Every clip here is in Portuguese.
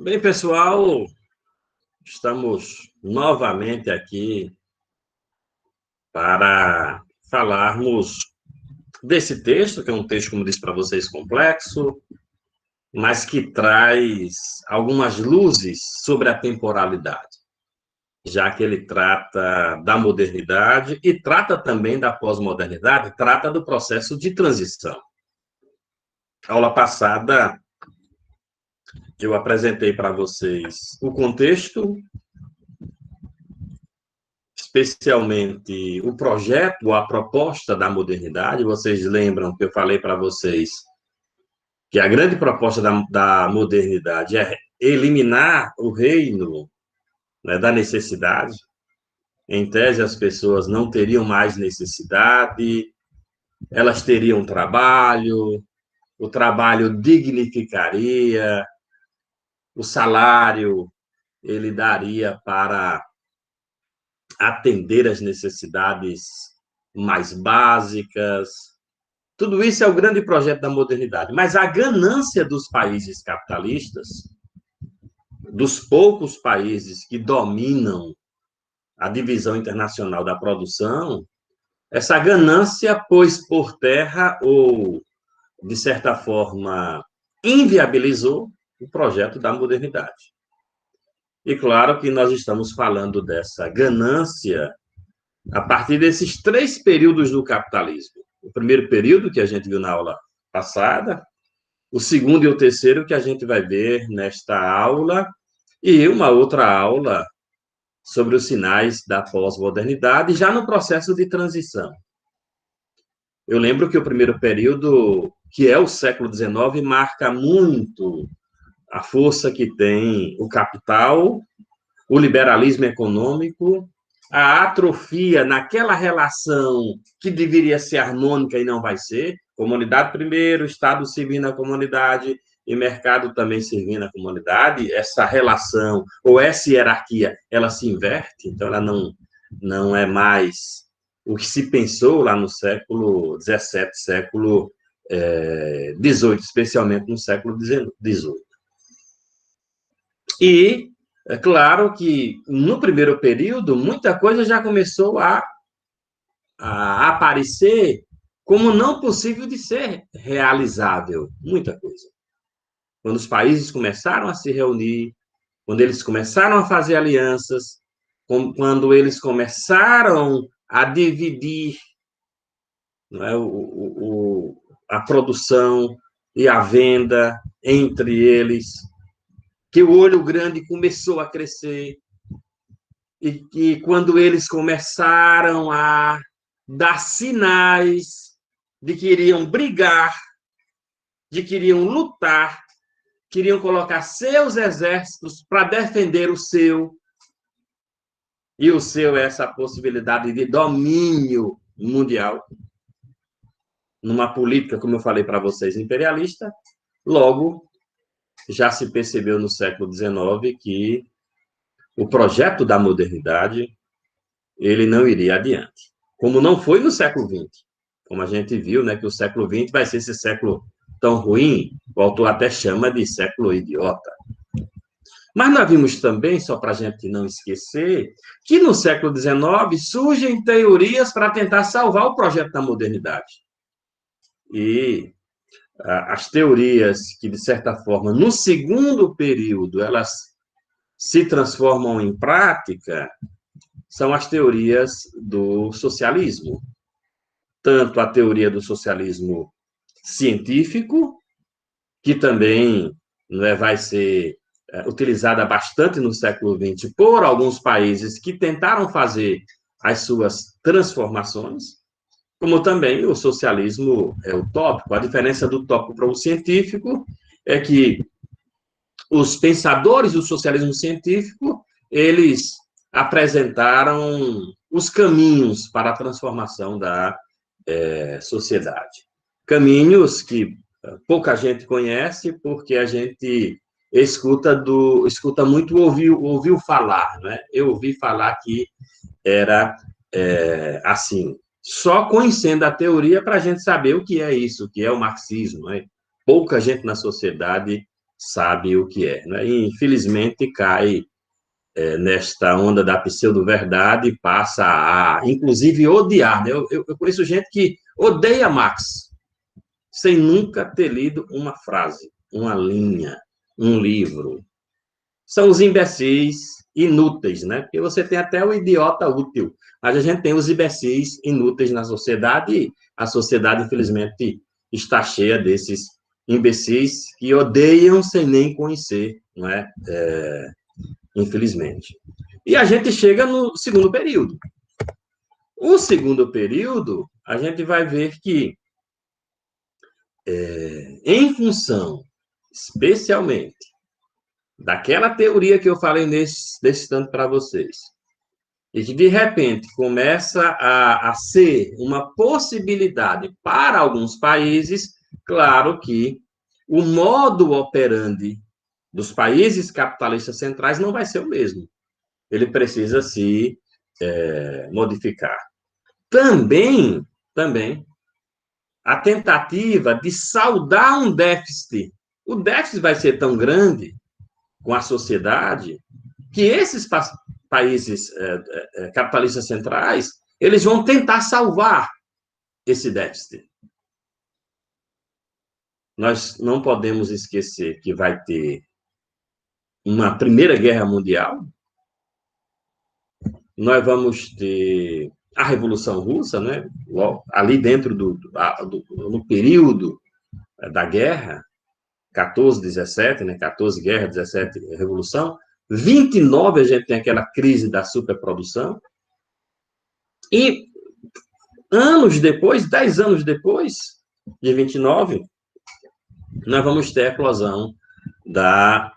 Bem, pessoal, estamos novamente aqui para falarmos desse texto, que é um texto, como disse para vocês, complexo, mas que traz algumas luzes sobre a temporalidade, já que ele trata da modernidade e trata também da pós-modernidade, trata do processo de transição. Aula passada, eu apresentei para vocês o contexto, especialmente o projeto, a proposta da modernidade. Vocês lembram que eu falei para vocês que a grande proposta da modernidade é eliminar o reino, né, da necessidade. Em tese, as pessoas não teriam mais necessidade, elas teriam trabalho, o trabalho dignificaria, o salário ele daria para atender às necessidades mais básicas. Tudo isso é o grande projeto da modernidade. Mas a ganância dos países capitalistas, dos poucos países que dominam a divisão internacional da produção, essa ganância pôs por terra ou, de certa forma, inviabilizou o projeto da modernidade. E claro que nós estamos falando dessa ganância a partir desses três períodos do capitalismo. O primeiro período, que a gente viu na aula passada, o segundo e o terceiro, que a gente vai ver nesta aula, e uma outra aula sobre os sinais da pós-modernidade, já no processo de transição. Eu lembro que o primeiro período, que é o século XIX, marca muito a força que tem o capital, o liberalismo econômico, a atrofia naquela relação que deveria ser harmônica e não vai ser, comunidade primeiro, Estado servindo a comunidade e mercado também servindo a comunidade, essa relação ou essa hierarquia, ela se inverte, então ela não é mais o que se pensou lá no século XVII, século XVIII, especialmente no século XVIII. E é claro que no primeiro período, muita coisa já começou a aparecer como não possível de ser realizável. Muita coisa. Quando os países começaram a se reunir, quando eles começaram a fazer alianças, quando eles começaram a dividir, não é, a produção e a venda entre eles, que o olho grande começou a crescer, e que quando eles começaram a dar sinais de que iriam brigar, de que iriam lutar, queriam colocar seus exércitos para defender o seu, e o seu é essa possibilidade de domínio mundial, numa política, como eu falei para vocês, imperialista, logo já se percebeu no século XIX que o projeto da modernidade ele não iria adiante. Como não foi no século XX. Como a gente viu, né, que o século XX vai ser esse século tão ruim, o autor até chama de século idiota. Mas nós vimos também, só para a gente não esquecer, que no século XIX surgem teorias para tentar salvar o projeto da modernidade. E as teorias que, de certa forma, no segundo período, elas se transformam em prática, são as teorias do socialismo. Tanto a teoria do socialismo científico, que também vai ser utilizada bastante no século XX por alguns países que tentaram fazer as suas transformações, como também o socialismo utópico. A diferença do utópico para o científico é que os pensadores do socialismo científico, eles apresentaram os caminhos para a transformação da sociedade. Caminhos que pouca gente conhece, porque a gente escuta muito, ouviu falar, né? Eu ouvi falar que era assim, só conhecendo a teoria para a gente saber o que é isso, o que é o marxismo, né? Pouca gente na sociedade sabe o que é, né? E, infelizmente, cai nesta onda da pseudo-verdade e passa a, inclusive, odiar, né? Eu conheço gente que odeia Marx, sem nunca ter lido uma frase, uma linha, um livro. São os imbecis inúteis, né? Porque você tem até o idiota útil, mas a gente tem os imbecis inúteis na sociedade e a sociedade, infelizmente, está cheia desses imbecis que odeiam sem nem conhecer, não é? Infelizmente. E a gente chega no segundo período. O segundo período, a gente vai ver que, em função, especialmente, daquela teoria que eu falei nesse tanto para vocês, e que, de repente, começa a ser uma possibilidade para alguns países, claro que o modo operandi dos países capitalistas centrais não vai ser o mesmo. Ele precisa se modificar. Também, a tentativa de saldar um déficit. O déficit vai ser tão grande com a sociedade que esses países capitalistas centrais, eles vão tentar salvar esse déficit. Nós não podemos esquecer que vai ter uma Primeira Guerra Mundial, nós vamos ter a Revolução Russa, né? Ali dentro no período da guerra, 14, 17, né? 14 guerra, 17 revolução, 29 a gente tem aquela crise da superprodução, e anos depois, 10 anos depois de 29, nós vamos ter a eclosão da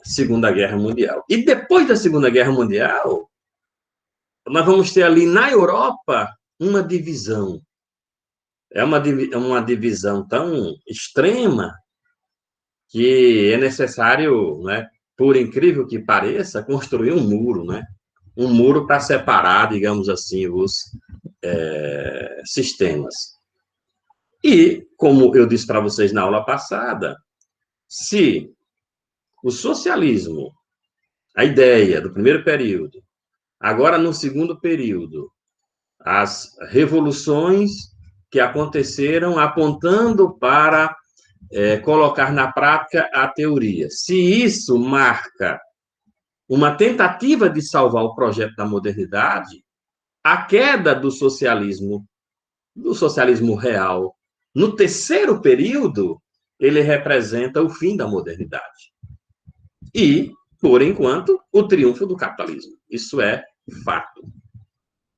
Segunda Guerra Mundial. E depois da Segunda Guerra Mundial, nós vamos ter ali na Europa uma divisão. É uma divisão tão extrema que é necessário, né, por incrível que pareça, construir um muro, né? Um muro para separar, digamos assim, os sistemas. E, como eu disse para vocês na aula passada, se o socialismo, a ideia do primeiro período, agora no segundo período, as revoluções que aconteceram apontando para colocar na prática a teoria. Se isso marca uma tentativa de salvar o projeto da modernidade, a queda do socialismo real, no terceiro período, ele representa o fim da modernidade. E, por enquanto, o triunfo do capitalismo. Isso é fato.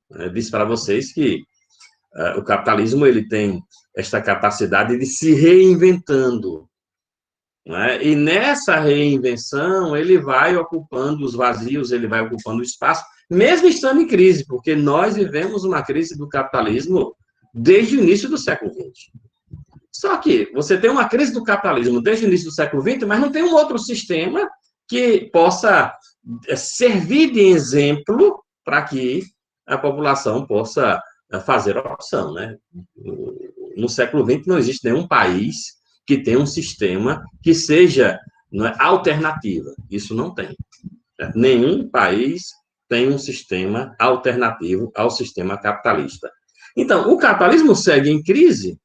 Eu disse para vocês que o capitalismo ele tem esta capacidade de se reinventando. Né? E nessa reinvenção, ele vai ocupando os vazios, ele vai ocupando o espaço, mesmo estando em crise, porque nós vivemos uma crise do capitalismo desde o início do século XX. Só que você tem uma crise do capitalismo desde o início do século XX, mas não tem um outro sistema que possa servir de exemplo para que a população possa fazer opção. Né? No século XX não existe nenhum país que tenha um sistema que seja alternativa. Isso não tem. Nenhum país tem um sistema alternativo ao sistema capitalista. Então, o capitalismo segue em crise,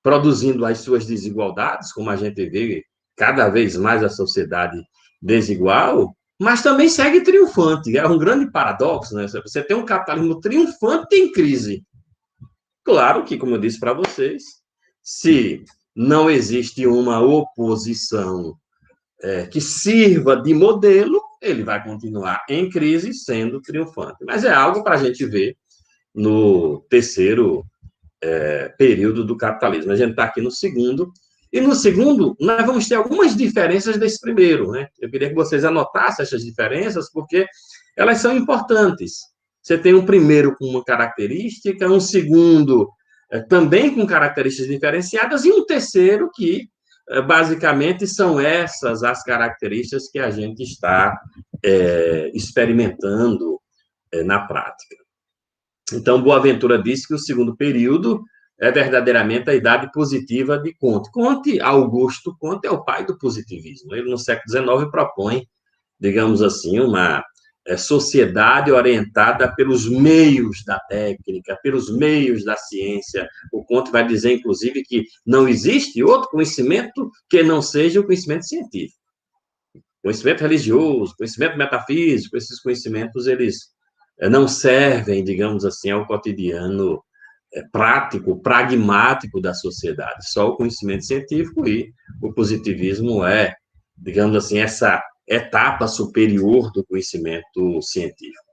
produzindo as suas desigualdades, como a gente vê cada vez mais a sociedade desigual, mas também segue triunfante. É um grande paradoxo, né? Você tem um capitalismo triunfante em crise. Claro que, como eu disse para vocês, se não existe uma oposição que sirva de modelo, ele vai continuar em crise sendo triunfante. Mas é algo para a gente ver no terceiro período do capitalismo. A gente está aqui no segundo, e no segundo nós vamos ter algumas diferenças desse primeiro, né? Eu queria que vocês anotassem essas diferenças, porque elas são importantes. Você tem um primeiro com uma característica, um segundo também com características diferenciadas, e um terceiro que, basicamente, são essas as características que a gente está experimentando na prática. Então, Boaventura disse que o segundo período é verdadeiramente a idade positiva de Comte. Augusto Comte é o pai do positivismo. Ele, no século XIX, propõe, digamos assim, uma sociedade orientada pelos meios da técnica, pelos meios da ciência. O Comte vai dizer, inclusive, que não existe outro conhecimento que não seja o conhecimento científico. Conhecimento religioso, conhecimento metafísico, esses conhecimentos, eles não servem, digamos assim, ao cotidiano prático, pragmático da sociedade. Só o conhecimento científico, e o positivismo é, digamos assim, essa etapa superior do conhecimento científico.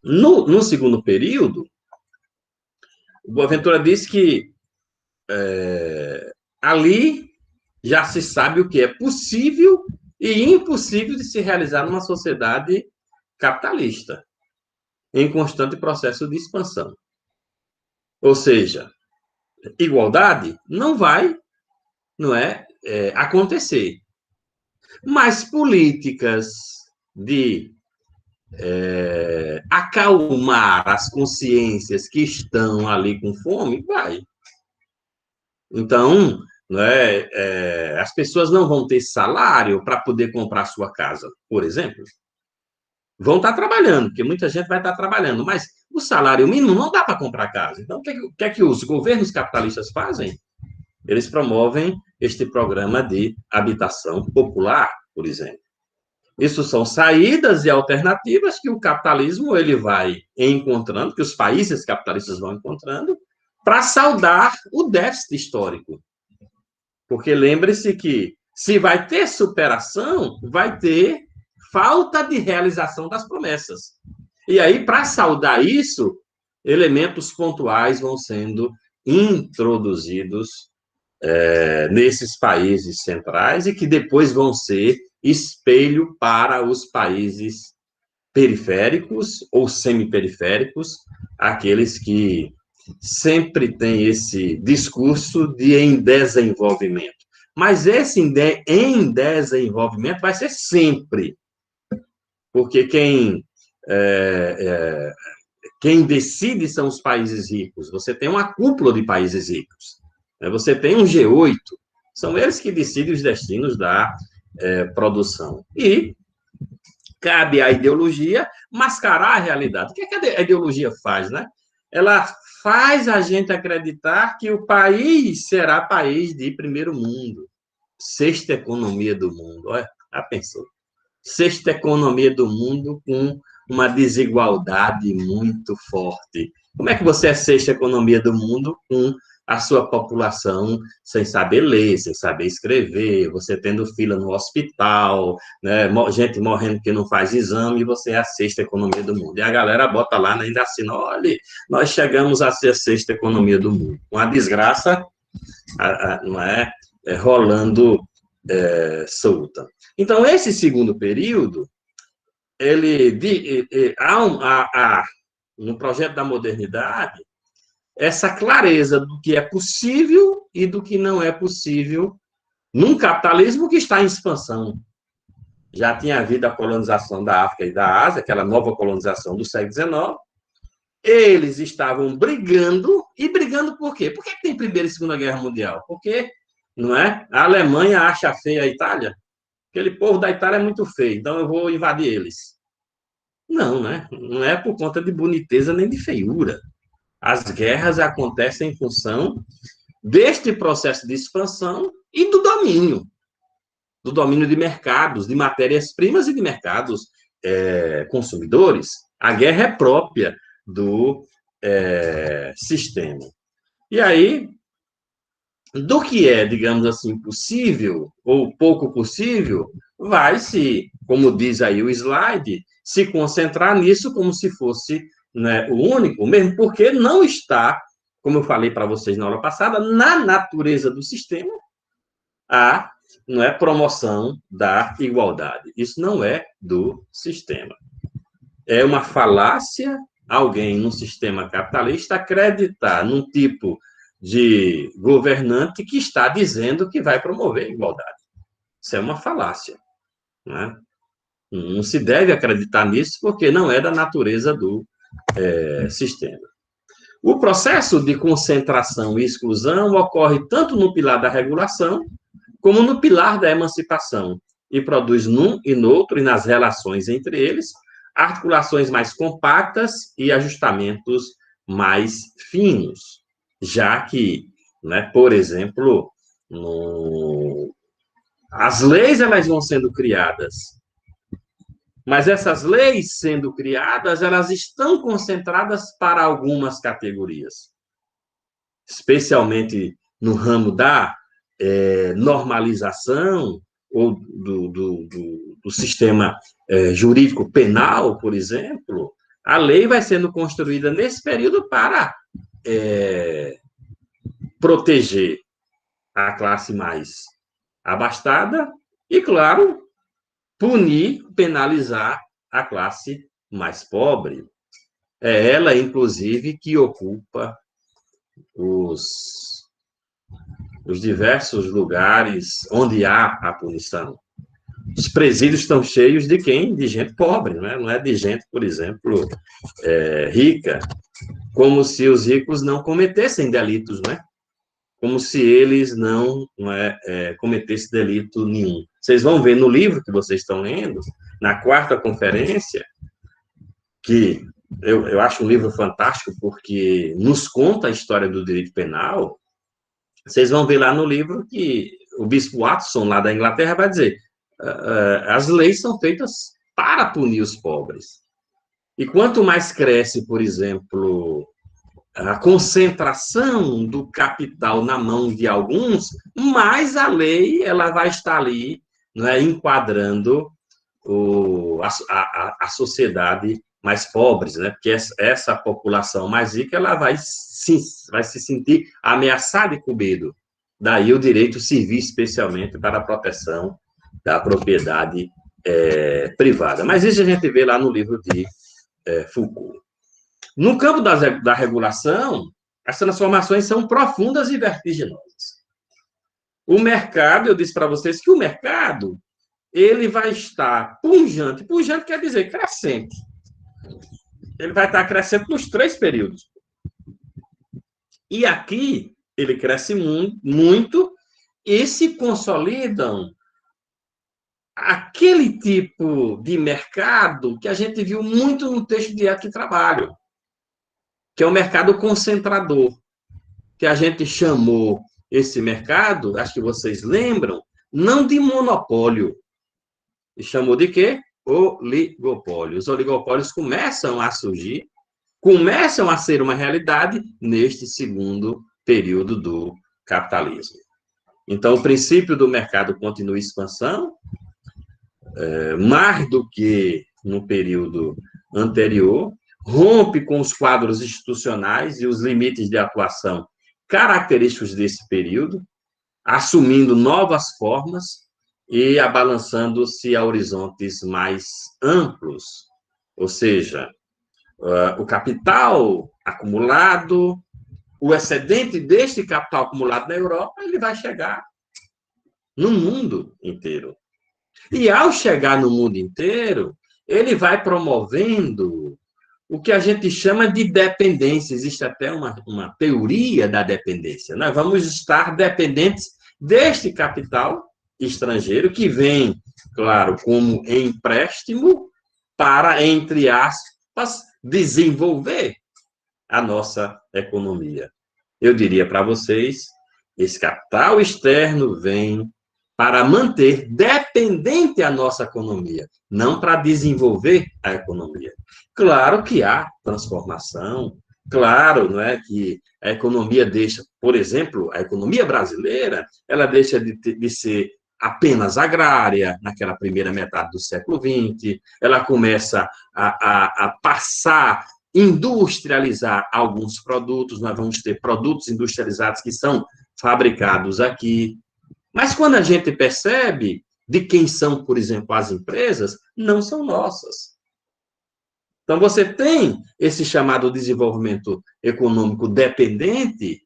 No segundo período, o Boaventura diz que ali já se sabe o que é possível e impossível de se realizar numa sociedade capitalista, em constante processo de expansão. Ou seja, igualdade não vai, acontecer. Mas políticas de acalmar as consciências que estão ali com fome, vai. Então, as pessoas não vão ter salário para poder comprar sua casa, por exemplo. Vão estar trabalhando, porque muita gente vai estar trabalhando, mas o salário mínimo não dá para comprar casa. Então, o que é que os governos capitalistas fazem? Eles promovem este programa de habitação popular, por exemplo. Isso são saídas e alternativas que o capitalismo ele vai encontrando, que os países capitalistas vão encontrando, para saldar o déficit histórico. Porque lembre-se que, se vai ter superação, vai ter falta de realização das promessas. E aí, para saldar isso, elementos pontuais vão sendo introduzidos nesses países centrais e que depois vão ser espelho para os países periféricos ou semiperiféricos, aqueles que sempre têm esse discurso de em desenvolvimento. Mas esse em desenvolvimento vai ser sempre, porque quem decide são os países ricos. Você tem uma cúpula de países ricos. Você tem um G8. São eles que decidem os destinos da produção. E cabe à ideologia mascarar a realidade. O que a ideologia faz, né? Ela faz a gente acreditar que o país será país de primeiro mundo, sexta economia do mundo. Olha, já pensou? Sexta economia do mundo com uma desigualdade muito forte. Como é que você é sexta economia do mundo com a sua população sem saber ler, sem saber escrever, você tendo fila no hospital, né, gente morrendo que não faz exame, e você é a sexta economia do mundo. E a galera bota lá, ainda assina, olha, nós chegamos a ser a sexta economia do mundo. Uma desgraça, não é, rolando solta. Então, esse segundo período, no projeto da modernidade, essa clareza do que é possível e do que não é possível num capitalismo que está em expansão. Já tinha havido a colonização da África e da Ásia, aquela nova colonização do século XIX. Eles estavam brigando, e brigando por quê? Por que tem Primeira e Segunda Guerra Mundial? Porque, não é? A Alemanha acha feia a Itália, aquele povo da Itália é muito feio, então eu vou invadir eles. Não, né? Não é por conta de boniteza nem de feiura. As guerras acontecem em função deste processo de expansão e do domínio de mercados, de matérias-primas e de mercados consumidores. A guerra é própria do sistema. E aí, do que é, digamos assim, possível ou pouco possível, vai-se, como diz aí o slide, se concentrar nisso como se fosse, né, o único, mesmo porque não está, como eu falei para vocês na aula passada, na natureza do sistema a promoção da igualdade. Isso não é do sistema. É uma falácia alguém no sistema capitalista acreditar num tipo de governante que está dizendo que vai promover a igualdade. Isso é uma falácia, né? Não se deve acreditar nisso, porque não é da natureza do sistema. O processo de concentração e exclusão ocorre tanto no pilar da regulação, como no pilar da emancipação, e produz num e no outro, e nas relações entre eles, articulações mais compactas e ajustamentos mais finos, já que, né, por exemplo, as leis elas vão sendo criadas, mas essas leis sendo criadas, elas estão concentradas para algumas categorias, especialmente no ramo da normalização ou do sistema jurídico penal, por exemplo. A lei vai sendo construída nesse período para proteger a classe mais abastada e, claro, punir, penalizar a classe mais pobre. É ela, inclusive, que ocupa os diversos lugares onde há a punição. Os presídios estão cheios de quem? De gente pobre, né? Não é de gente, por exemplo, rica, como se os ricos não cometessem delitos, né? Como se eles não cometessem delito nenhum. Vocês vão ver no livro que vocês estão lendo, na quarta conferência, que eu acho um livro fantástico, porque nos conta a história do direito penal. Vocês vão ver lá no livro que o bispo Watson, lá da Inglaterra, vai dizer as leis são feitas para punir os pobres. E quanto mais cresce, por exemplo, a concentração do capital na mão de alguns, mais a lei ela vai estar ali, né, enquadrando a sociedade mais pobres, né? Porque essa população mais rica ela vai se sentir ameaçada e com medo. Daí o direito civil, especialmente para a proteção da propriedade privada. Mas isso a gente vê lá no livro de Foucault. No campo da regulação, as transformações são profundas e vertiginosas. O mercado, eu disse para vocês que o mercado ele vai estar pujante. Pujante quer dizer crescente. Ele vai estar crescendo nos 3 períodos. E aqui ele cresce muito e se consolidam aquele tipo de mercado que a gente viu muito no texto de Ética e Trabalho, que é o mercado concentrador, que a gente chamou esse mercado, acho que vocês lembram, não de monopólio, e chamou de quê? Oligopólio. Os oligopólios começam a surgir, começam a ser uma realidade neste segundo período do capitalismo. Então, o princípio do mercado continua em expansão, mais do que no período anterior, rompe com os quadros institucionais e os limites de atuação característicos desse período, assumindo novas formas e abalançando-se a horizontes mais amplos, ou seja, o capital acumulado, o excedente deste capital acumulado na Europa, ele vai chegar no mundo inteiro. E ao chegar no mundo inteiro, ele vai promovendo o que a gente chama de dependência. Existe até uma teoria da dependência. Nós vamos estar dependentes deste capital estrangeiro que vem, claro, como empréstimo para, entre aspas, desenvolver a nossa economia. Eu diria para vocês, esse capital externo vem para manter dependente a nossa economia, não para desenvolver a economia. Claro que há transformação, claro, não é que a economia deixa, por exemplo, a economia brasileira, ela deixa de ser apenas agrária, naquela primeira metade do século XX, ela começa a passar, industrializar alguns produtos, nós vamos ter produtos industrializados que são fabricados aqui, mas quando a gente percebe de quem são, por exemplo, as empresas, não são nossas. Então, você tem esse chamado desenvolvimento econômico dependente,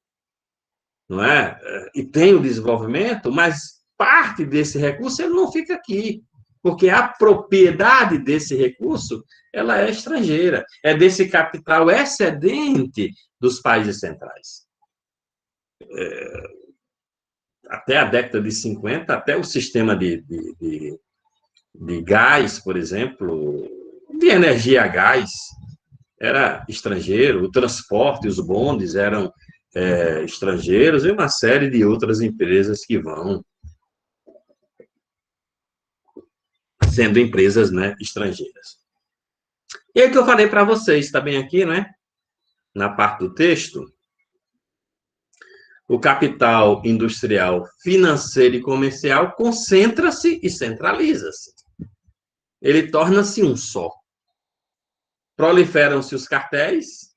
não é? E tem o desenvolvimento, mas parte desse recurso ele não fica aqui. porque a propriedade desse recurso, ela é estrangeira, é desse capital excedente dos países centrais. Até a década de 50, até o sistema de gás, por exemplo, de energia a gás, era estrangeiro, o transporte, os bondes eram estrangeiros, e uma série de outras empresas que vão sendo empresas, né, estrangeiras. E aí que eu falei para vocês, está bem aqui, né? Na parte do texto, o capital industrial, financeiro e comercial concentra-se e centraliza-se. Ele torna-se um só. Proliferam-se os cartéis,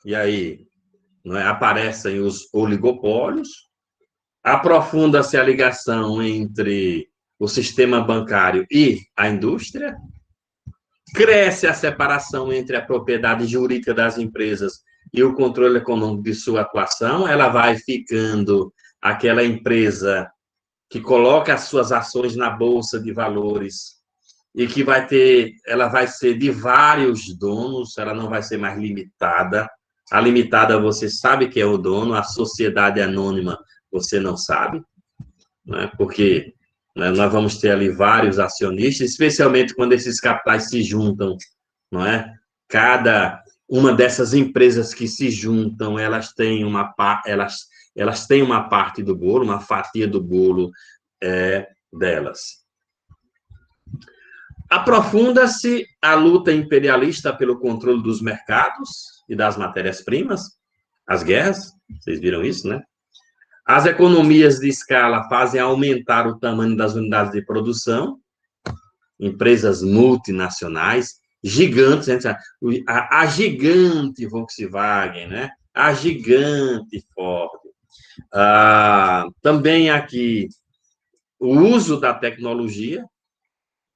e aí aparecem os oligopólios, aprofunda-se a ligação entre o sistema bancário e a indústria, cresce a separação entre a propriedade jurídica das empresas e o controle econômico de sua atuação, ela vai ficando aquela empresa que coloca as suas ações na bolsa de valores e que ela vai ser de vários donos, ela não vai ser mais limitada. A limitada você sabe que é o dono, a sociedade anônima você não sabe, né? Porque nós vamos ter ali vários acionistas, especialmente quando esses capitais se juntam, não é? Cada uma dessas empresas que se juntam, elas têm uma parte do bolo, uma fatia do bolo delas. Aprofunda-se a luta imperialista pelo controle dos mercados e das matérias-primas, as guerras, vocês viram isso, né? As economias de escala fazem aumentar o tamanho das unidades de produção, empresas multinacionais, gigantes, a gigante Volkswagen, né? A gigante Ford. Também aqui o uso da tecnologia,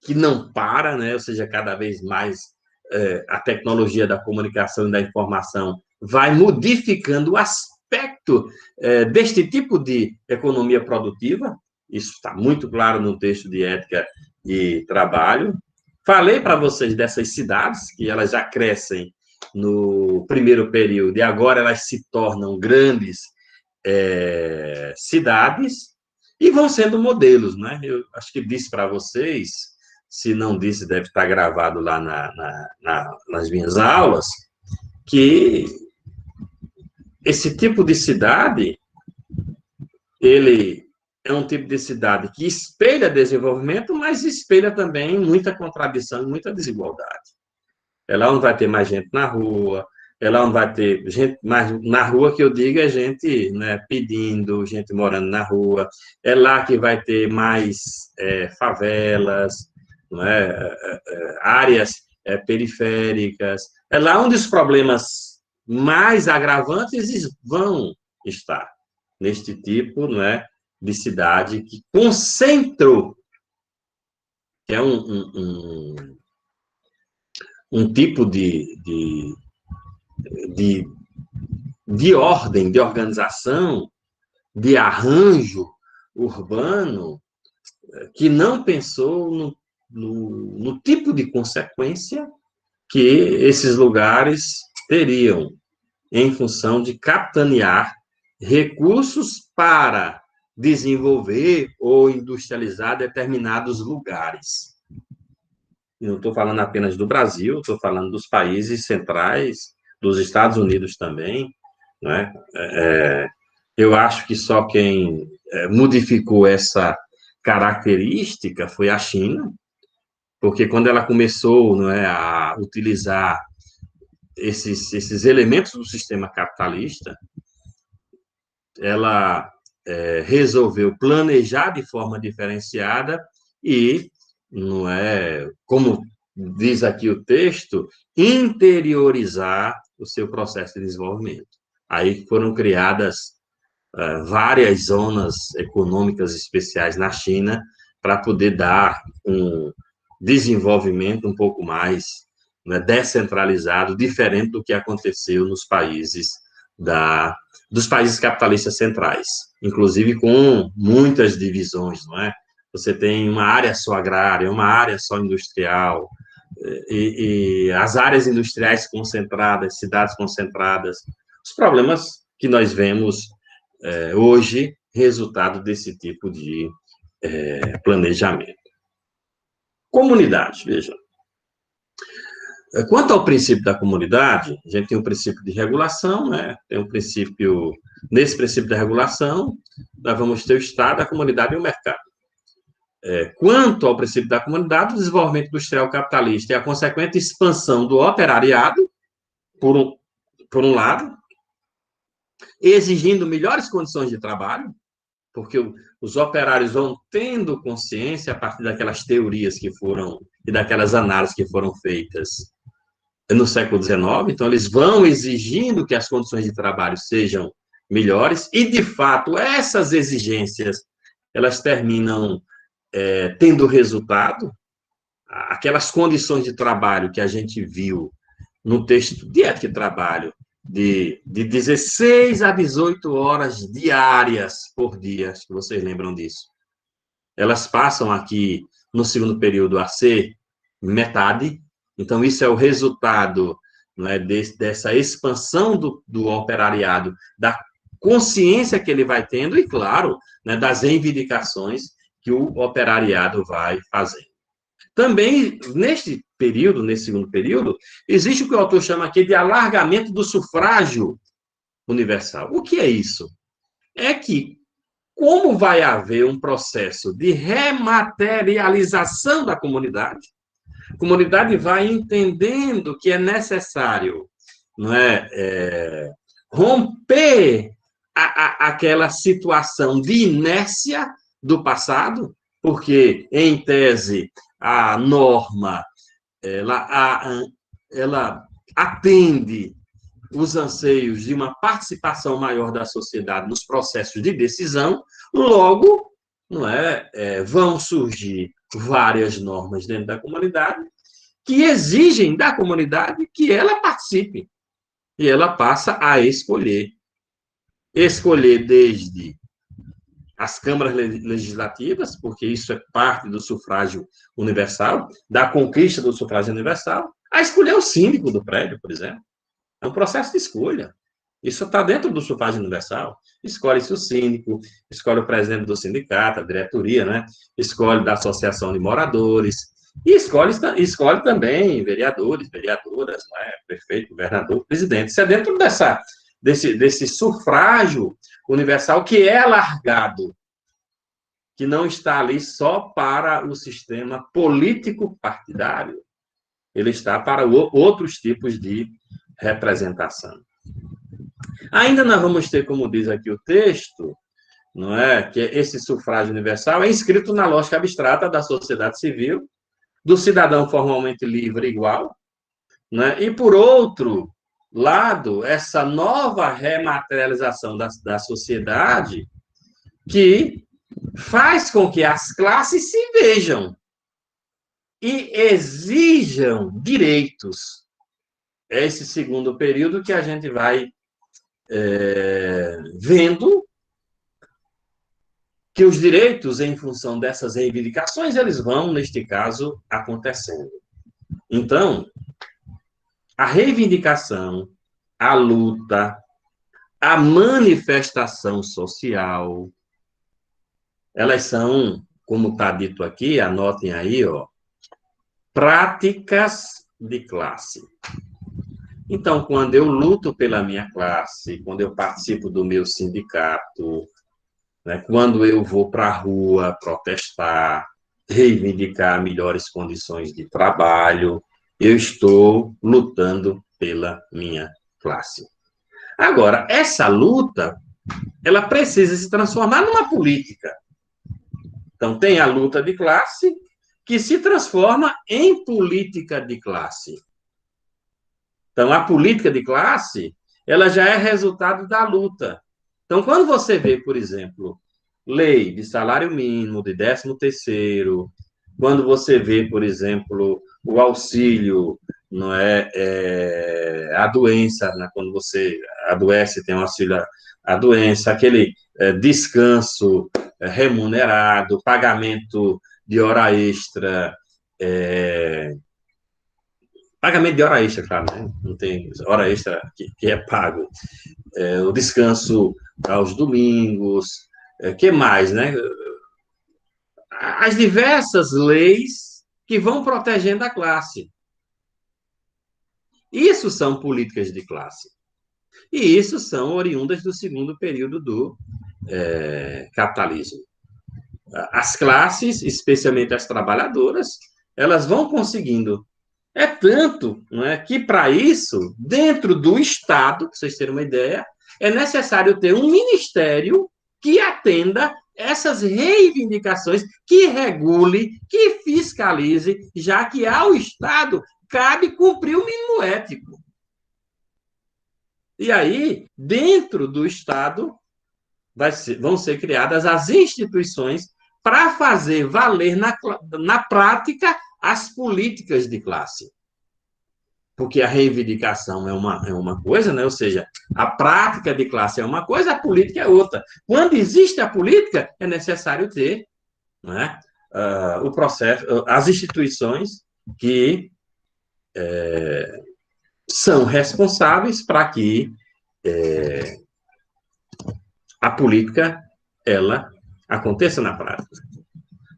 que não para, né? Ou seja, cada vez mais a tecnologia da comunicação e da informação vai modificando o aspecto deste tipo de economia produtiva. Isso está muito claro no texto de Ética de Trabalho. Falei para vocês dessas cidades, que elas já crescem no primeiro período, e agora elas se tornam grandes cidades, e vão sendo modelos, né? Eu acho que disse para vocês, se não disse, deve estar gravado lá nas minhas aulas, que esse tipo de cidade, ele é um tipo de cidade que espelha desenvolvimento, mas espelha também muita contradição e muita desigualdade. É lá onde vai ter mais gente na rua, é lá onde vai ter gente mais na rua, que eu digo é gente, né, pedindo, gente morando na rua, é lá que vai ter mais favelas, né, áreas periféricas, é lá onde os problemas mais agravantes vão estar, neste tipo, né, de cidade que concentrou, que é um tipo de ordem, de organização, de arranjo urbano, que não pensou no tipo de consequência que esses lugares teriam em função de capitanear recursos para desenvolver ou industrializar determinados lugares. E não estou falando apenas do Brasil, estou falando dos países centrais, dos Estados Unidos também, né? Eu acho que só quem modificou essa característica foi a China, porque quando ela começou, não é, a utilizar esses elementos do sistema capitalista, ela resolveu planejar de forma diferenciada e, não é, como diz aqui o texto, interiorizar o seu processo de desenvolvimento. Aí foram criadas várias zonas econômicas especiais na China para poder dar um desenvolvimento um pouco mais, né, descentralizado, diferente do que aconteceu nos países dos países capitalistas centrais, inclusive com muitas divisões, não é? você tem uma área só agrária, uma área só industrial, e as áreas industriais concentradas, cidades concentradas, os problemas que nós vemos hoje, resultado desse tipo de planejamento. Comunidade, veja. Quanto ao princípio da comunidade, a gente tem um princípio de regulação, né? Tem um princípio, nesse princípio da regulação, nós vamos ter o Estado, a comunidade e o mercado. Quanto ao princípio da comunidade, o desenvolvimento industrial capitalista e a consequente expansão do operariado, por um lado, exigindo melhores condições de trabalho, porque os operários vão tendo consciência a partir daquelas teorias que foram, e daquelas análises que foram feitas no século XIX, então eles vão exigindo que as condições de trabalho sejam melhores, e, de fato, essas exigências, elas terminam tendo resultado. Aquelas condições de trabalho que a gente viu no texto de ética de trabalho, de 16 a 18 horas diárias por dia, acho que vocês lembram disso. Elas passam aqui, no segundo período, a ser metade. Então, isso é o resultado, né, dessa expansão do operariado, da consciência que ele vai tendo e, claro, né, das reivindicações que o operariado vai fazendo. Também, neste período, nesse segundo período, existe o que o autor chama aqui de alargamento do sufrágio universal. O que é isso? É que, como vai haver um processo de rematerialização da comunidade, a comunidade vai entendendo que é necessário, não é, romper aquela situação de inércia do passado, porque, em tese, a norma ela atende os anseios de uma participação maior da sociedade nos processos de decisão, logo, não vão surgir várias normas dentro da comunidade que exigem da comunidade que ela participe. E ela passa a escolher. Escolher desde as câmaras legislativas, porque isso é parte do sufrágio universal, da conquista do sufrágio universal, a escolher o síndico do prédio, por exemplo. É um processo de escolha. Isso está dentro do sufrágio universal. Escolhe-se o síndico, escolhe o presidente do sindicato, a diretoria, né? Escolhe da associação de moradores, e escolhe também vereadores, vereadoras, né? Prefeito, governador, presidente. Isso é dentro desse sufrágio universal que é alargado, que não está ali só para o sistema político partidário, ele está para outros tipos de representação. Ainda nós vamos ter, como diz aqui o texto, não é, que esse sufrágio universal é inscrito na lógica abstrata da sociedade civil, do cidadão formalmente livre e igual, né? E, por outro lado, essa nova rematerialização da sociedade que faz com que as classes se vejam e exijam direitos. É esse segundo período que a gente vai vendo que os direitos, em função dessas reivindicações, eles vão, neste caso, acontecendo. Então, a reivindicação, a luta, a manifestação social, elas são, como está dito aqui, anotem aí, práticas de classe. Então, quando eu luto pela minha classe, quando eu participo do meu sindicato, né, quando eu vou para a rua protestar, reivindicar melhores condições de trabalho, eu estou lutando pela minha classe. Agora, essa luta, ela precisa se transformar numa política. Então, tem a luta de classe, que se transforma em política de classe. Então, a política de classe, ela já é resultado da luta. Então, quando você vê, por exemplo, lei de salário mínimo, de 13º, quando você vê, por exemplo, o auxílio, não a doença, né? Quando você adoece, tem um auxílio à doença, aquele descanso remunerado, pagamento de hora extra, pagamento de hora extra, claro, né? Não tem hora extra que é pago, o descanso aos domingos, que mais, né? As diversas leis que vão protegendo a classe. Isso são políticas de classe. E isso são oriundas do segundo período do capitalismo. As classes, especialmente as trabalhadoras, elas vão conseguindo. É tanto, não é, que para isso, dentro do Estado, para vocês terem uma ideia, é necessário ter um ministério que atenda essas reivindicações, que regule, que fiscalize, já que ao Estado cabe cumprir o mínimo ético. E aí, dentro do Estado, vão ser criadas as instituições para fazer valer na prática as políticas de classe. Porque a reivindicação é uma coisa, né? Ou seja, a prática de classe é uma coisa, a política é outra. Quando existe a política, é necessário ter, né, o processo, as instituições que são responsáveis para que a política ela aconteça na prática.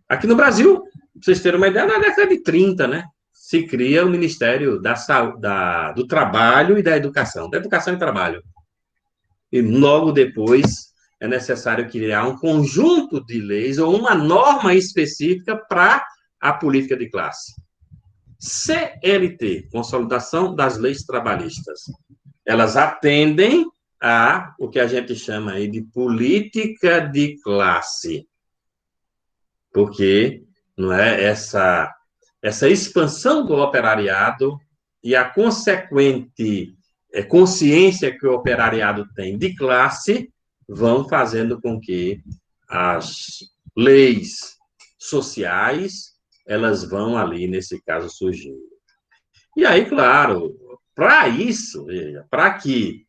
Aqui no Brasil, para vocês terem uma ideia, na década de 30, né, se cria o Ministério do Trabalho e da Educação e Trabalho. E logo depois é necessário criar um conjunto de leis ou uma norma específica para a política de classe. CLT, Consolidação das Leis Trabalhistas. Elas atendem a o que a gente chama aí de política de classe. Porque não é essa expansão do operariado e a consequente consciência que o operariado tem de classe vão fazendo com que as leis sociais elas vão ali, nesse caso, surgindo. E aí, claro, para isso, para que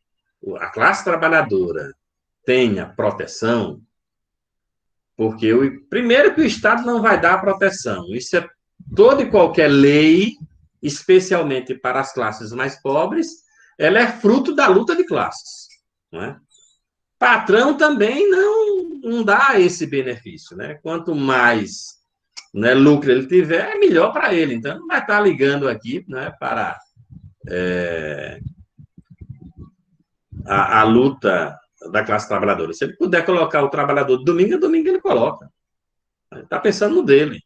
a classe trabalhadora tenha proteção, porque primeiro que o Estado não vai dar proteção, isso é toda e qualquer lei, especialmente para as classes mais pobres, ela é fruto da luta de classes, não é? Patrão também não dá esse benefício, né? Quanto mais, né, lucro ele tiver, é melhor para ele. Então, não vai estar ligando aqui, né, para a luta da classe trabalhadora. Se ele puder colocar o trabalhador domingo ele coloca. Ele está pensando no dele.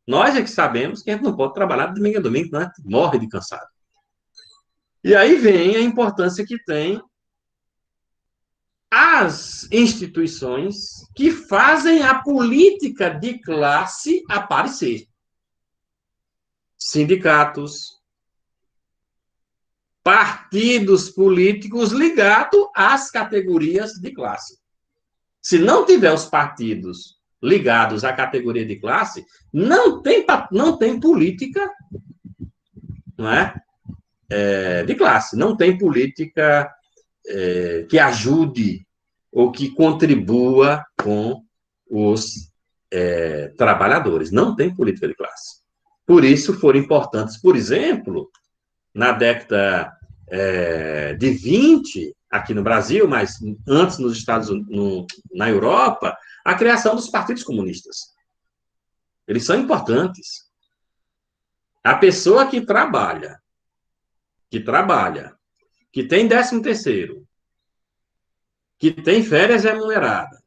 Nós é que sabemos que a gente não pode trabalhar de domingo a domingo, né? Morre de cansado. E aí vem a importância que tem as instituições que fazem a política de classe aparecer. Sindicatos, partidos políticos ligados às categorias de classe. Se não tiver os partidos ligados à categoria de classe, não tem política, não é? De classe, não tem política que ajude ou que contribua com os trabalhadores. Não tem política de classe. Por isso foram importantes, por exemplo, na década de 20, aqui no Brasil, mas antes nos Estados Unidos, na Europa, a criação dos partidos comunistas. Eles são importantes. A pessoa que trabalha, que tem 13º, que tem férias remuneradas,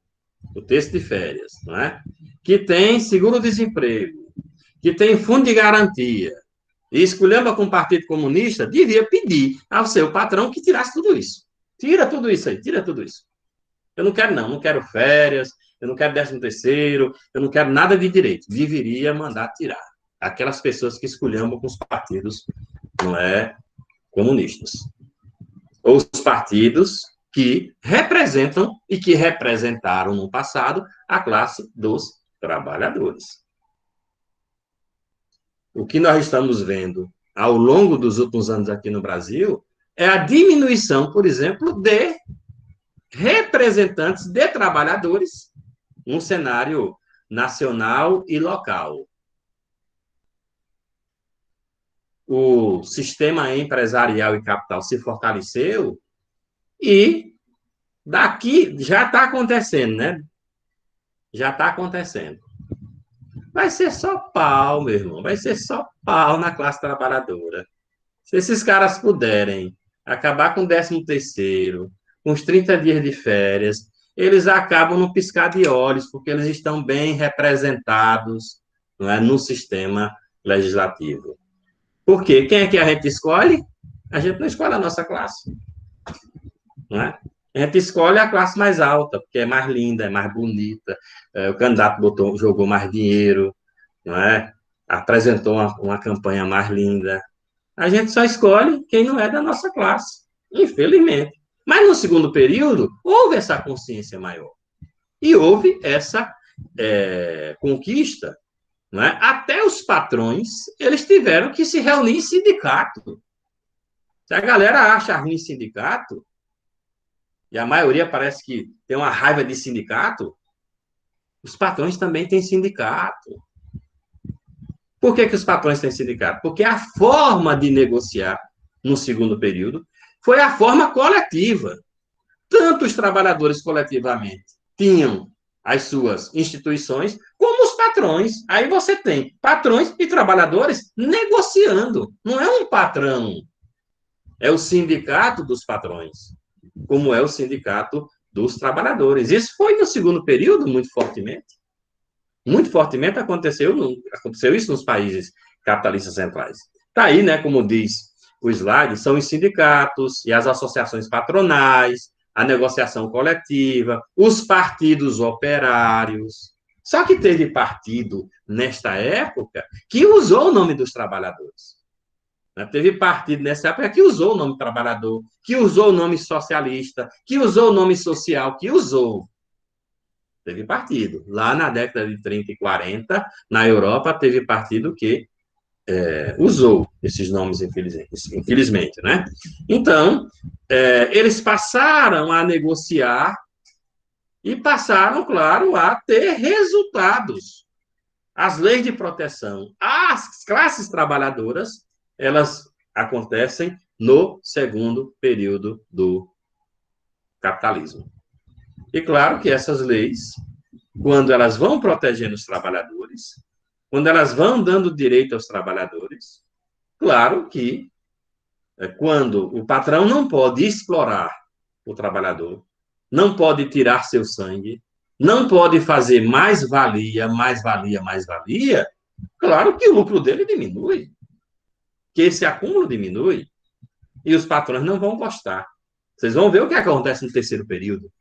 o texto de férias, não é? Que tem seguro-desemprego, que tem fundo de garantia, e escolhendo com o Partido Comunista, devia pedir ao seu patrão que tirasse tudo isso. Tira tudo isso aí, tira tudo isso. Eu não quero férias, eu não quero 13º, eu não quero nada de direito. Deveria mandar tirar. Aquelas pessoas que escolhendo com os partidos, não é, comunistas. Ou os partidos que representam e que representaram no passado a classe dos trabalhadores. O que nós estamos vendo ao longo dos últimos anos aqui no Brasil é a diminuição, por exemplo, de representantes de trabalhadores um cenário nacional e local. O sistema empresarial e capital se fortaleceu e daqui já está acontecendo, né? Já está acontecendo. Vai ser só pau, meu irmão. Vai ser só pau na classe trabalhadora. Se esses caras puderem acabar com o 13º, com os 30 dias de férias, eles acabam no piscar de olhos, porque eles estão bem representados, não é, no sistema legislativo. Por quê? Quem é que a gente escolhe? A gente não escolhe a nossa classe. Não é? A gente escolhe a classe mais alta, porque é mais linda, é mais bonita, o candidato jogou mais dinheiro, não é? Apresentou uma campanha mais linda. A gente só escolhe quem não é da nossa classe, infelizmente. Mas no segundo período, houve essa consciência maior. E houve essa conquista. Não é? Até os patrões, eles tiveram que se reunir em sindicato. Se a galera acha ruim sindicato, e a maioria parece que tem uma raiva de sindicato, os patrões também têm sindicato. Por que os patrões têm sindicato? Porque a forma de negociar no segundo período foi a forma coletiva. Tanto os trabalhadores coletivamente tinham as suas instituições, como os patrões. Aí você tem patrões e trabalhadores negociando. Não é um patrão, é o sindicato dos patrões, como é o sindicato dos trabalhadores. Isso foi no segundo período muito fortemente. Muito fortemente aconteceu isso nos países capitalistas centrais. Está aí, né, como diz o slide, são os sindicatos e as associações patronais, a negociação coletiva, os partidos operários. Só que teve partido, nesta época, que usou o nome dos trabalhadores. Teve partido nessa época que usou o nome trabalhador, que usou o nome socialista, que usou o nome social, que usou. Teve partido. Lá na década de 30 e 40, na Europa, teve partido que usou esses nomes, infelizmente, né? Então, eles passaram a negociar e passaram, claro, a ter resultados. As leis de proteção às classes trabalhadoras, elas acontecem no segundo período do capitalismo. E claro que essas leis, quando elas vão protegendo os trabalhadores, quando elas vão dando direito aos trabalhadores, claro que quando o patrão não pode explorar o trabalhador, não pode tirar seu sangue, não pode fazer mais-valia, claro que o lucro dele diminui, que esse acúmulo diminui, e os patrões não vão gostar. Vocês vão ver o que acontece no terceiro período.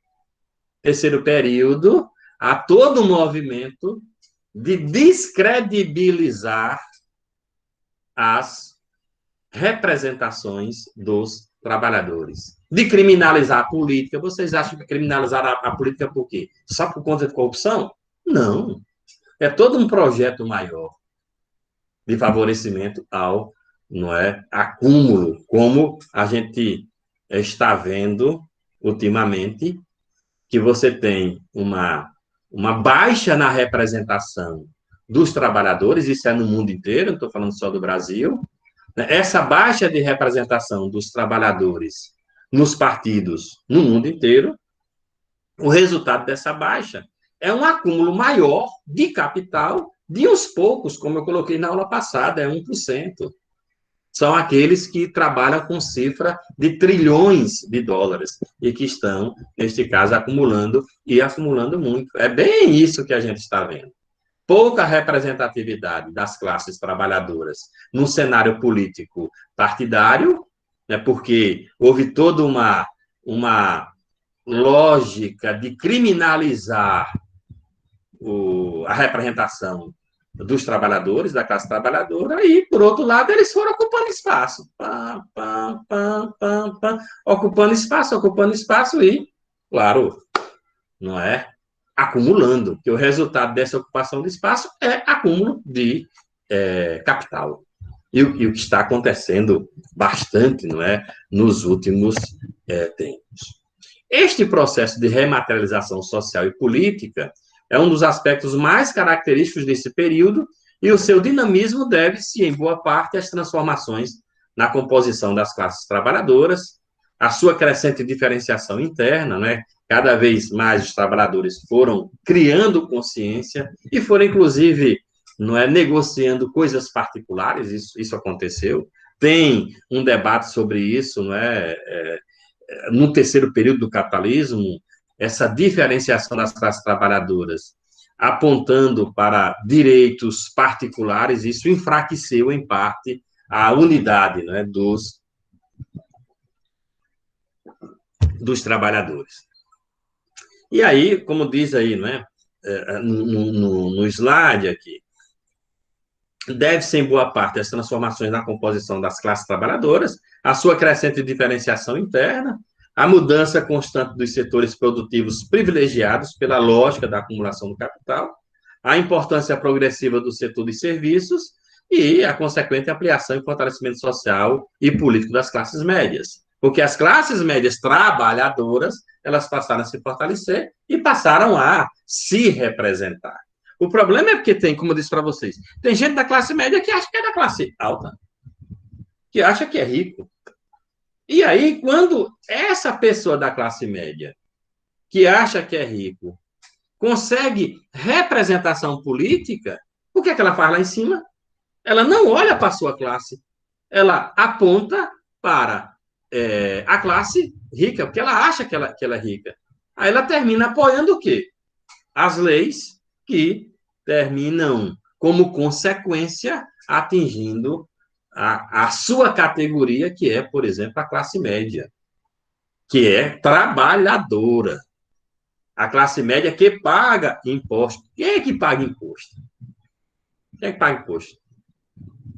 Terceiro período, há todo um movimento de descredibilizar as representações dos trabalhadores, de criminalizar a política. Vocês acham que criminalizar a política por quê? Só por conta de corrupção? Não. É todo um projeto maior de favorecimento ao, não é, acúmulo, como a gente está vendo ultimamente, que você tem uma baixa na representação dos trabalhadores, isso é no mundo inteiro, não estou falando só do Brasil. Essa baixa de representação dos trabalhadores nos partidos no mundo inteiro, o resultado dessa baixa é um acúmulo maior de capital de uns poucos, como eu coloquei na aula passada, é 1%. São aqueles que trabalham com cifra de trilhões de dólares e que estão, neste caso, acumulando e acumulando muito. É bem isso que a gente está vendo. Pouca representatividade das classes trabalhadoras no cenário político partidário, né, porque houve toda uma lógica de criminalizar a representação dos trabalhadores, da classe trabalhadora, e, por outro lado, eles foram ocupando espaço. Ocupando espaço e, claro, não é? Acumulando, que o resultado dessa ocupação de espaço é acúmulo de capital. E o que está acontecendo bastante, não é? Nos últimos tempos. Este processo de rematerialização social e política é um dos aspectos mais característicos desse período, e o seu dinamismo deve-se, em boa parte, às transformações na composição das classes trabalhadoras, a sua crescente diferenciação interna, né? Cada vez mais os trabalhadores foram criando consciência e foram, inclusive, não é, negociando coisas particulares, isso aconteceu. Tem um debate sobre isso, não é? No terceiro período do capitalismo, essa diferenciação das classes trabalhadoras, apontando para direitos particulares, isso enfraqueceu, em parte, a unidade, né, dos trabalhadores. E aí, como diz aí, né, no slide aqui, deve-se, em boa parte, as transformações na composição das classes trabalhadoras, a sua crescente diferenciação interna, a mudança constante dos setores produtivos privilegiados pela lógica da acumulação do capital, a importância progressiva do setor de serviços e a consequente ampliação e fortalecimento social e político das classes médias. Porque as classes médias trabalhadoras, elas passaram a se fortalecer e passaram a se representar. O problema é porque tem, como eu disse para vocês, tem gente da classe média que acha que é da classe alta, que acha que é rico. E aí, quando essa pessoa da classe média, que acha que é rico, consegue representação política, o que é que ela faz lá em cima? Ela não olha para a sua classe, ela aponta para a classe rica, porque ela acha que ela é rica. Aí ela termina apoiando o quê? As leis que terminam, como consequência, atingindo a sua categoria, que é, por exemplo, a classe média, que é trabalhadora. A classe média que paga imposto. Quem é que paga imposto? Quem é que paga imposto?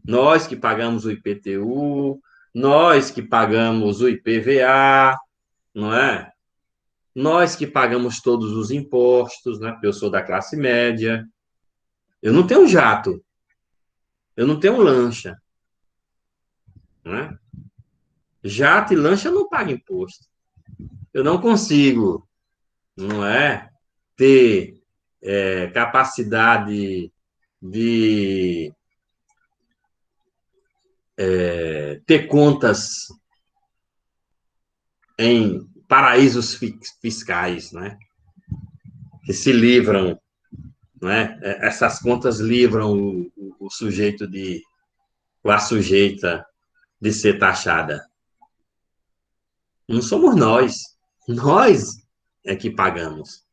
Nós que pagamos o IPTU, nós que pagamos o IPVA, não é? Nós que pagamos todos os impostos, né? Porque eu sou da classe média. Eu não tenho jato. Eu não tenho lancha. Não é? Jato e lancha não pagam imposto. Eu não consigo, não é? Ter capacidade de ter contas em paraísos fiscais, né? Que se livram, né? Essas contas livram o sujeito ou a sujeita de ser taxada. Não somos nós é que pagamos.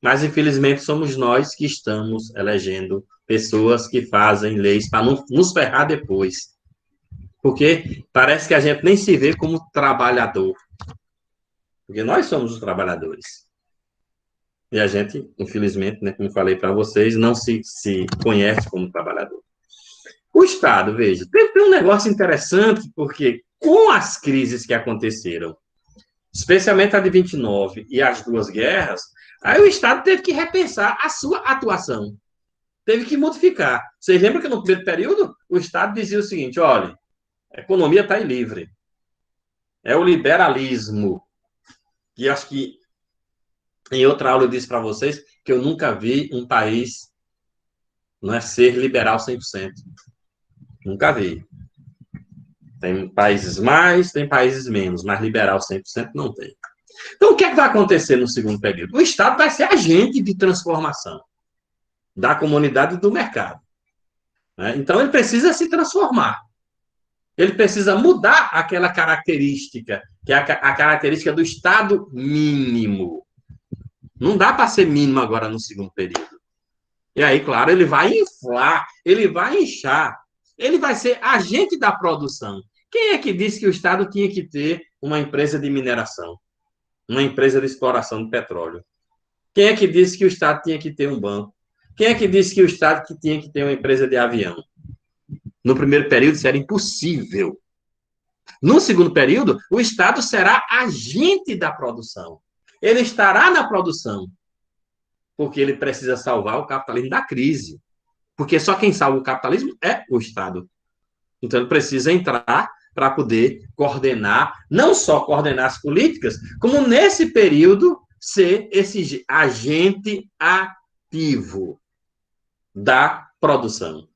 Mas, infelizmente, somos nós que estamos elegendo pessoas que fazem leis para não nos ferrar depois. Porque parece que a gente nem se vê como trabalhador. Porque nós somos os trabalhadores. E a gente, infelizmente, né, como falei para vocês, não se conhece como trabalhador. O Estado, veja, tem um negócio interessante, porque com as crises que aconteceram, especialmente a de 29 e as duas guerras, aí o Estado teve que repensar a sua atuação. Teve que modificar. Vocês lembram que no primeiro período, o Estado dizia o seguinte, olha, a economia está livre. É o liberalismo. E acho que em outra aula eu disse para vocês que eu nunca vi um país não é ser liberal 100%. Nunca vi. Tem países mais, tem países menos, mas liberal 100% não tem. Então, o que é que vai acontecer no segundo período? O Estado vai ser agente de transformação da comunidade e do mercado. Né? Então, ele precisa se transformar. Ele precisa mudar aquela característica, que é a característica do Estado mínimo. Não dá para ser mínimo agora no segundo período. E aí, claro, ele vai inflar, ele vai inchar, ele vai ser agente da produção. Quem é que disse que o Estado tinha que ter uma empresa de mineração? Uma empresa de exploração de petróleo? Quem é que disse que o Estado tinha que ter um banco? Quem é que disse que o Estado tinha que ter uma empresa de avião? No primeiro período, isso era impossível. No segundo período, o Estado será agente da produção. Ele estará na produção, porque ele precisa salvar o capitalismo da crise. Porque só quem salva o capitalismo é o Estado. Então, ele precisa entrar para poder coordenar, não só coordenar as políticas, como nesse período ser esse agente efetivo da produção.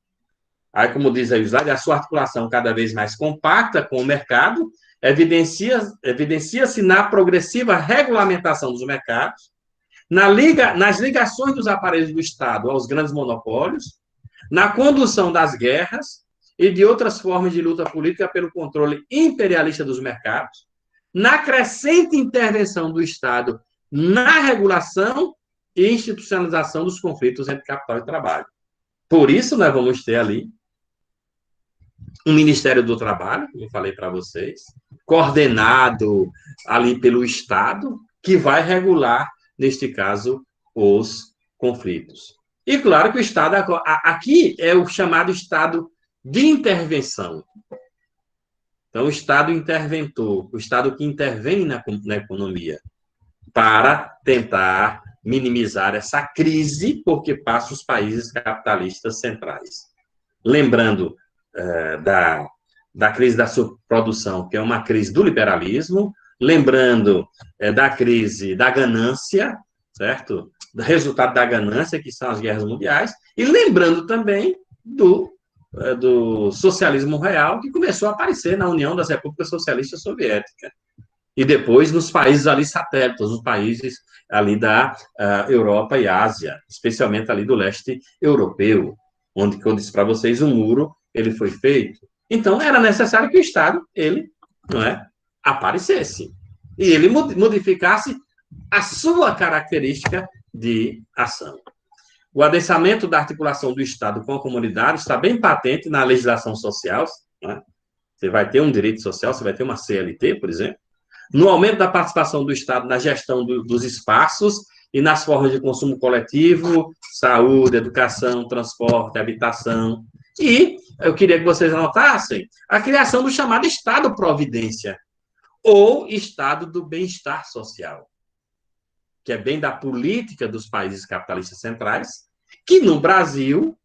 Aí, como diz aí o slide, a sua articulação cada vez mais compacta com o mercado evidencia-se na progressiva regulamentação dos mercados, nas ligações dos aparelhos do Estado aos grandes monopólios, na condução das guerras e de outras formas de luta política pelo controle imperialista dos mercados, na crescente intervenção do Estado na regulação e institucionalização dos conflitos entre capital e trabalho. Por isso, nós vamos ter ali um Ministério do Trabalho, como eu falei para vocês, coordenado ali pelo Estado, que vai regular, neste caso, os conflitos. E claro que o Estado, aqui é o chamado Estado de intervenção. Então, o Estado interventor, o Estado que intervém na economia, para tentar minimizar essa crise porque passa os países capitalistas centrais. Lembrando da crise da subprodução, que é uma crise do liberalismo, lembrando da crise da ganância, certo? Do resultado da ganância, que são as guerras mundiais, e lembrando também do socialismo real, que começou a aparecer na União das Repúblicas Socialistas Soviéticas, e depois nos países ali satélites, nos países ali da Europa e Ásia, especialmente ali do leste europeu, onde, como eu disse para vocês, o muro ele foi feito. Então, era necessário que o Estado, ele, não é, aparecesse. E ele modificasse a sua característica de ação. O adensamento da articulação do Estado com a comunidade está bem patente na legislação social. Né? Você vai ter um direito social, você vai ter uma CLT, por exemplo. No aumento da participação do Estado na gestão dos espaços e nas formas de consumo coletivo, saúde, educação, transporte, habitação. E eu queria que vocês anotassem a criação do chamado Estado-providência, ou Estado do bem-estar social, que é bem da política dos países capitalistas centrais, que no Brasil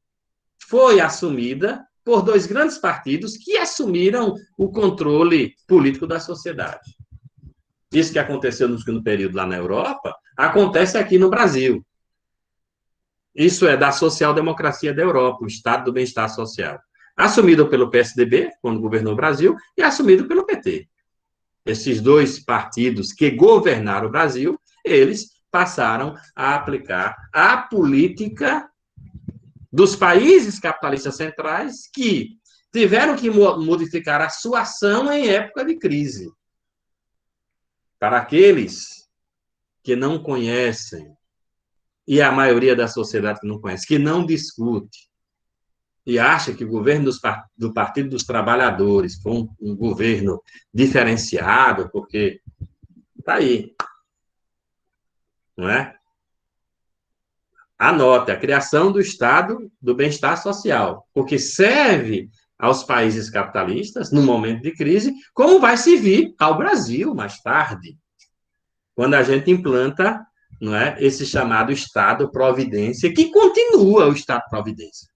foi assumida por dois grandes partidos que assumiram o controle político da sociedade. Isso que aconteceu no segundo período lá na Europa, acontece aqui no Brasil. Isso é da social-democracia da Europa, o Estado do bem-estar social. Assumido pelo PSDB, quando governou o Brasil, e assumido pelo PT. Esses dois partidos que governaram o Brasil, eles passaram a aplicar a política dos países capitalistas centrais que tiveram que modificar a sua ação em época de crise. Para aqueles que não conhecem, e a maioria da sociedade que não conhece, que não discute, e acha que o governo do Partido dos Trabalhadores foi um governo diferenciado, porque está aí, não é? Anote, a criação do Estado do bem-estar social, porque serve aos países capitalistas, no momento de crise, como vai servir ao Brasil mais tarde, quando a gente implanta, não é, esse chamado Estado-providência, que continua o Estado-providência.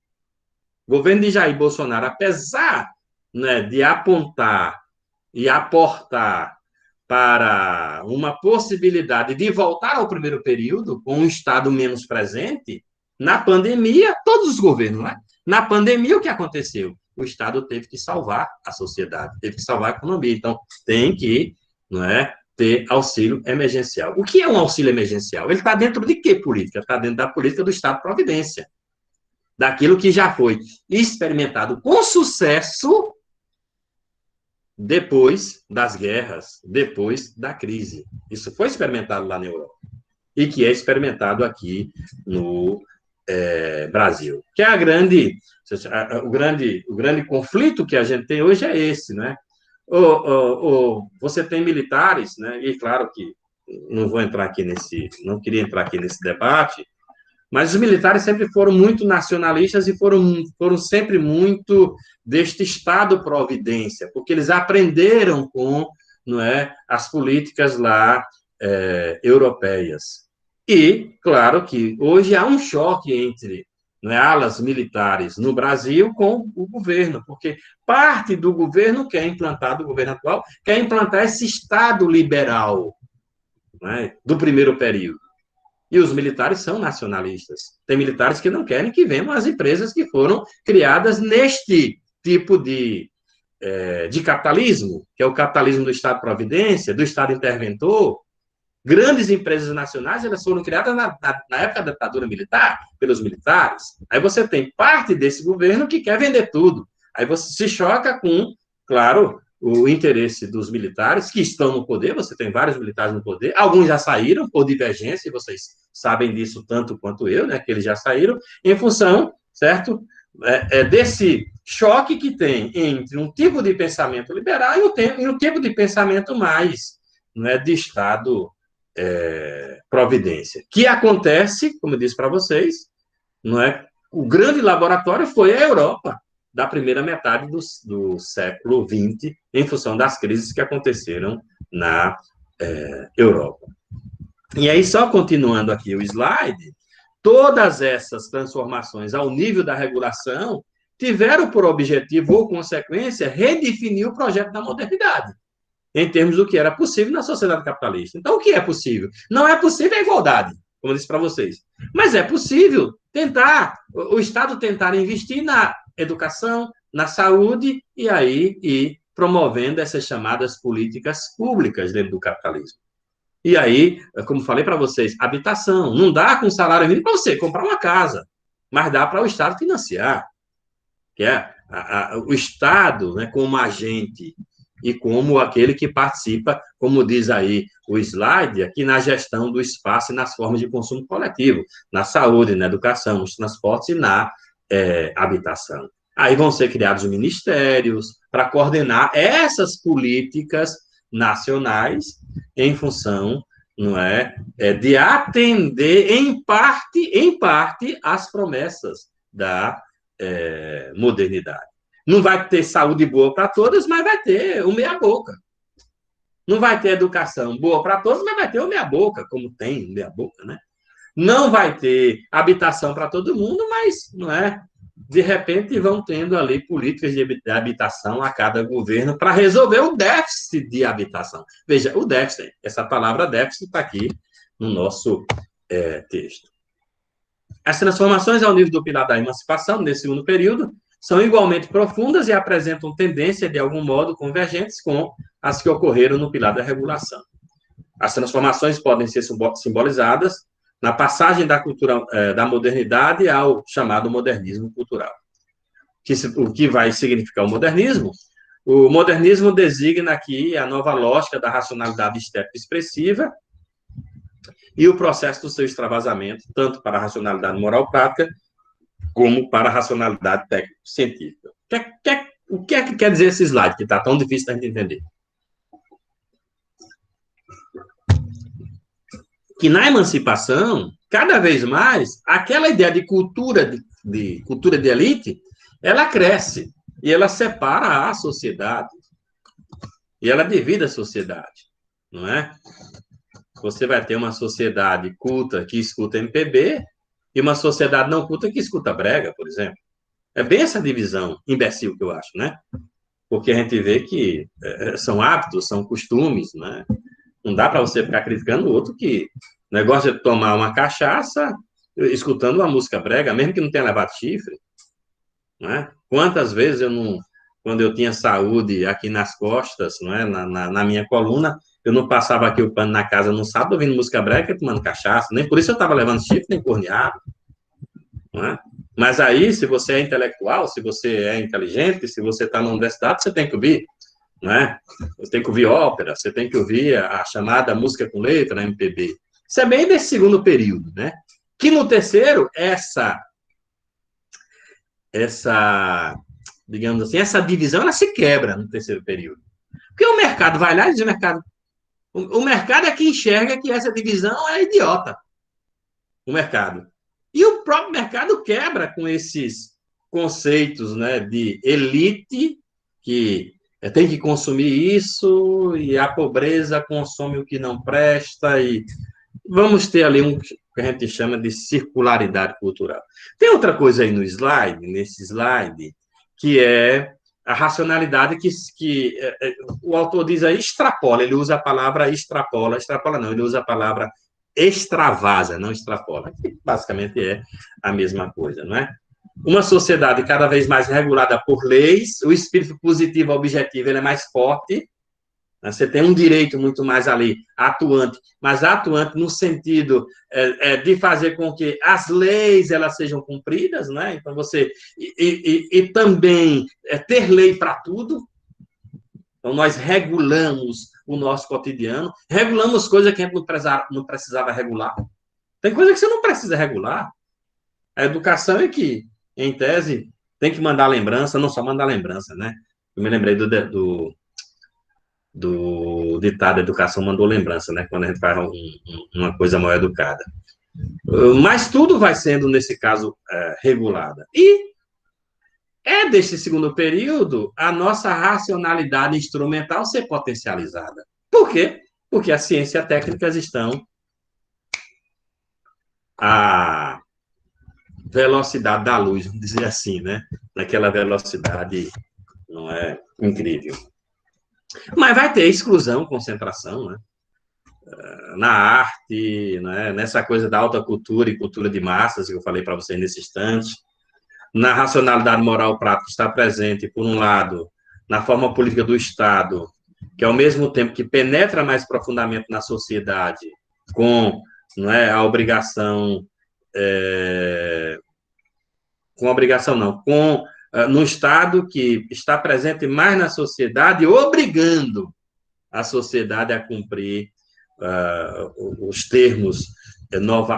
O governo de Jair Bolsonaro, apesar, né, de apontar e aportar para uma possibilidade de voltar ao primeiro período, com um Estado menos presente, na pandemia, todos os governos, né? Na pandemia, o que aconteceu? O Estado teve que salvar a sociedade, teve que salvar a economia. Então, tem que, não é, ter auxílio emergencial. O que é um auxílio emergencial? Ele está dentro de que política? Está dentro da política do Estado-providência. Daquilo que já foi experimentado com sucesso depois das guerras, depois da crise. Isso foi experimentado lá na Europa. E que é experimentado aqui no Brasil. Que é o grande conflito que a gente tem hoje é esse, né? Você tem militares, né? E claro que não queria entrar aqui nesse debate, mas os militares sempre foram muito nacionalistas e foram sempre muito deste Estado-providência, porque eles aprenderam com, não é, as políticas lá europeias. E, claro que hoje há um choque entre, não é, alas militares no Brasil com o governo, porque parte do governo do governo atual, quer implantar esse Estado liberal, não é, do primeiro período. E os militares são nacionalistas. Tem militares que não querem que venham as empresas que foram criadas neste tipo de capitalismo, que é o capitalismo do Estado-providência, do Estado interventor. Grandes empresas nacionais, elas foram criadas na época da ditadura militar, pelos militares. Aí você tem parte desse governo que quer vender tudo. Aí você se choca com, claro, o interesse dos militares que estão no poder, você tem vários militares no poder, alguns já saíram por divergência, e vocês sabem disso tanto quanto eu, né, que eles já saíram, em função, certo, desse choque que tem entre um tipo de pensamento liberal e um tipo de pensamento mais, né, de Estado providência. Que acontece, como eu disse para vocês, não é? O grande laboratório foi a Europa, da primeira metade do século XX, em função das crises que aconteceram na Europa. E aí, só continuando aqui o slide, todas essas transformações ao nível da regulação tiveram por objetivo ou consequência redefinir o projeto da modernidade, em termos do que era possível na sociedade capitalista. Então, o que é possível? Não é possível a igualdade, como eu disse para vocês, mas é possível o Estado tentar investir na educação, na saúde, e aí ir promovendo essas chamadas políticas públicas dentro do capitalismo. E aí, como falei para vocês, habitação. Não dá com salário mínimo para você comprar uma casa, mas dá para o Estado financiar, que é o Estado, né, como agente e como aquele que participa, como diz aí o slide, aqui na gestão do espaço e nas formas de consumo coletivo, na saúde, na educação, nos transportes e na habitação. Aí vão ser criados ministérios para coordenar essas políticas nacionais em função, não é, de atender em parte as promessas da modernidade. Não vai ter saúde boa para todas, mas vai ter o meia-boca. Não vai ter educação boa para todos, mas vai ter o meia-boca, como tem o meia-boca, né? Não vai ter habitação para todo mundo, mas, não é? De repente, vão tendo ali políticas de habitação a cada governo para resolver o déficit de habitação. Veja, o déficit, essa palavra déficit está aqui no nosso texto. As transformações ao nível do pilar da emancipação, nesse segundo período, são igualmente profundas e apresentam tendência, de algum modo, convergentes com as que ocorreram no pilar da regulação. As transformações podem ser simbolizadas na passagem da cultura da modernidade ao chamado modernismo cultural. O que vai significar o modernismo? O modernismo designa aqui a nova lógica da racionalidade estética expressiva e o processo do seu extravasamento, tanto para a racionalidade moral prática, como para a racionalidade técnico-científica. O que é que quer dizer esse slide, que está tão difícil da gente entender? Que na emancipação, cada vez mais, aquela ideia de cultura de elite, ela cresce e ela separa a sociedade e ela divide a sociedade, não é? Você vai ter uma sociedade culta que escuta MPB e uma sociedade não culta que escuta brega, por exemplo. É bem essa divisão imbecil que eu acho, né? Porque a gente vê que são hábitos, são costumes, né? Não dá para você ficar criticando o outro que o negócio é tomar uma cachaça escutando uma música brega, mesmo que não tenha levado chifre, né? Quantas vezes quando eu tinha saúde aqui nas costas, não é? na minha coluna, eu não passava aqui o pano na casa no sábado ouvindo música brega e tomando cachaça, nem por isso eu estava levando chifre, nem corneado, não é? Mas aí, se você é intelectual, se você é inteligente, se você está na universidade, você tem que ouvir, né? Você tem que ouvir ópera, você tem que ouvir a chamada música com letra, MPB. Isso é bem desse segundo período, né? Que no terceiro, digamos assim, essa divisão, ela se quebra no terceiro período. Porque o mercado vai lá e diz, o mercado é que enxerga que essa divisão é idiota. O mercado. E o próprio mercado quebra com esses conceitos, né, de elite, que tem que consumir isso, e a pobreza consome o que não presta, e vamos ter ali um que a gente chama de circularidade cultural. Tem outra coisa aí nesse slide, que é a racionalidade que o autor diz aí, extrapola, ele usa a palavra extrapola não, ele usa a palavra extravasa, não extrapola. Que basicamente é a mesma coisa, não é? Uma sociedade cada vez mais regulada por leis, o espírito positivo objetivo ele é mais forte, né? Você tem um direito muito mais ali atuante, mas atuante no sentido de fazer com que as leis elas sejam cumpridas, né? Então você e também ter lei para tudo. Então nós regulamos o nosso cotidiano, regulamos coisas que a gente não precisava regular. Tem coisa que você não precisa regular. A educação é que, em tese, tem que mandar lembrança, não só mandar lembrança, né? Eu me lembrei do ditado educação mandou lembrança, né? Quando a gente faz uma coisa mal educada. Mas tudo vai sendo, nesse caso, regulada. E é deste segundo período a nossa racionalidade instrumental ser potencializada. Por quê? Porque as ciências técnicas estão a velocidade da luz, vamos dizer assim, né? Naquela velocidade, não é incrível. Mas vai ter exclusão, concentração, né? Na arte, né? Nessa coisa da alta cultura e cultura de massas, que eu falei para vocês nesse instante. Na racionalidade moral prática está presente, por um lado, na forma política do Estado, que ao mesmo tempo que penetra mais profundamente na sociedade, com não é, a obrigação, com a obrigação não, com no Estado que está presente mais na sociedade, obrigando a sociedade a cumprir os termos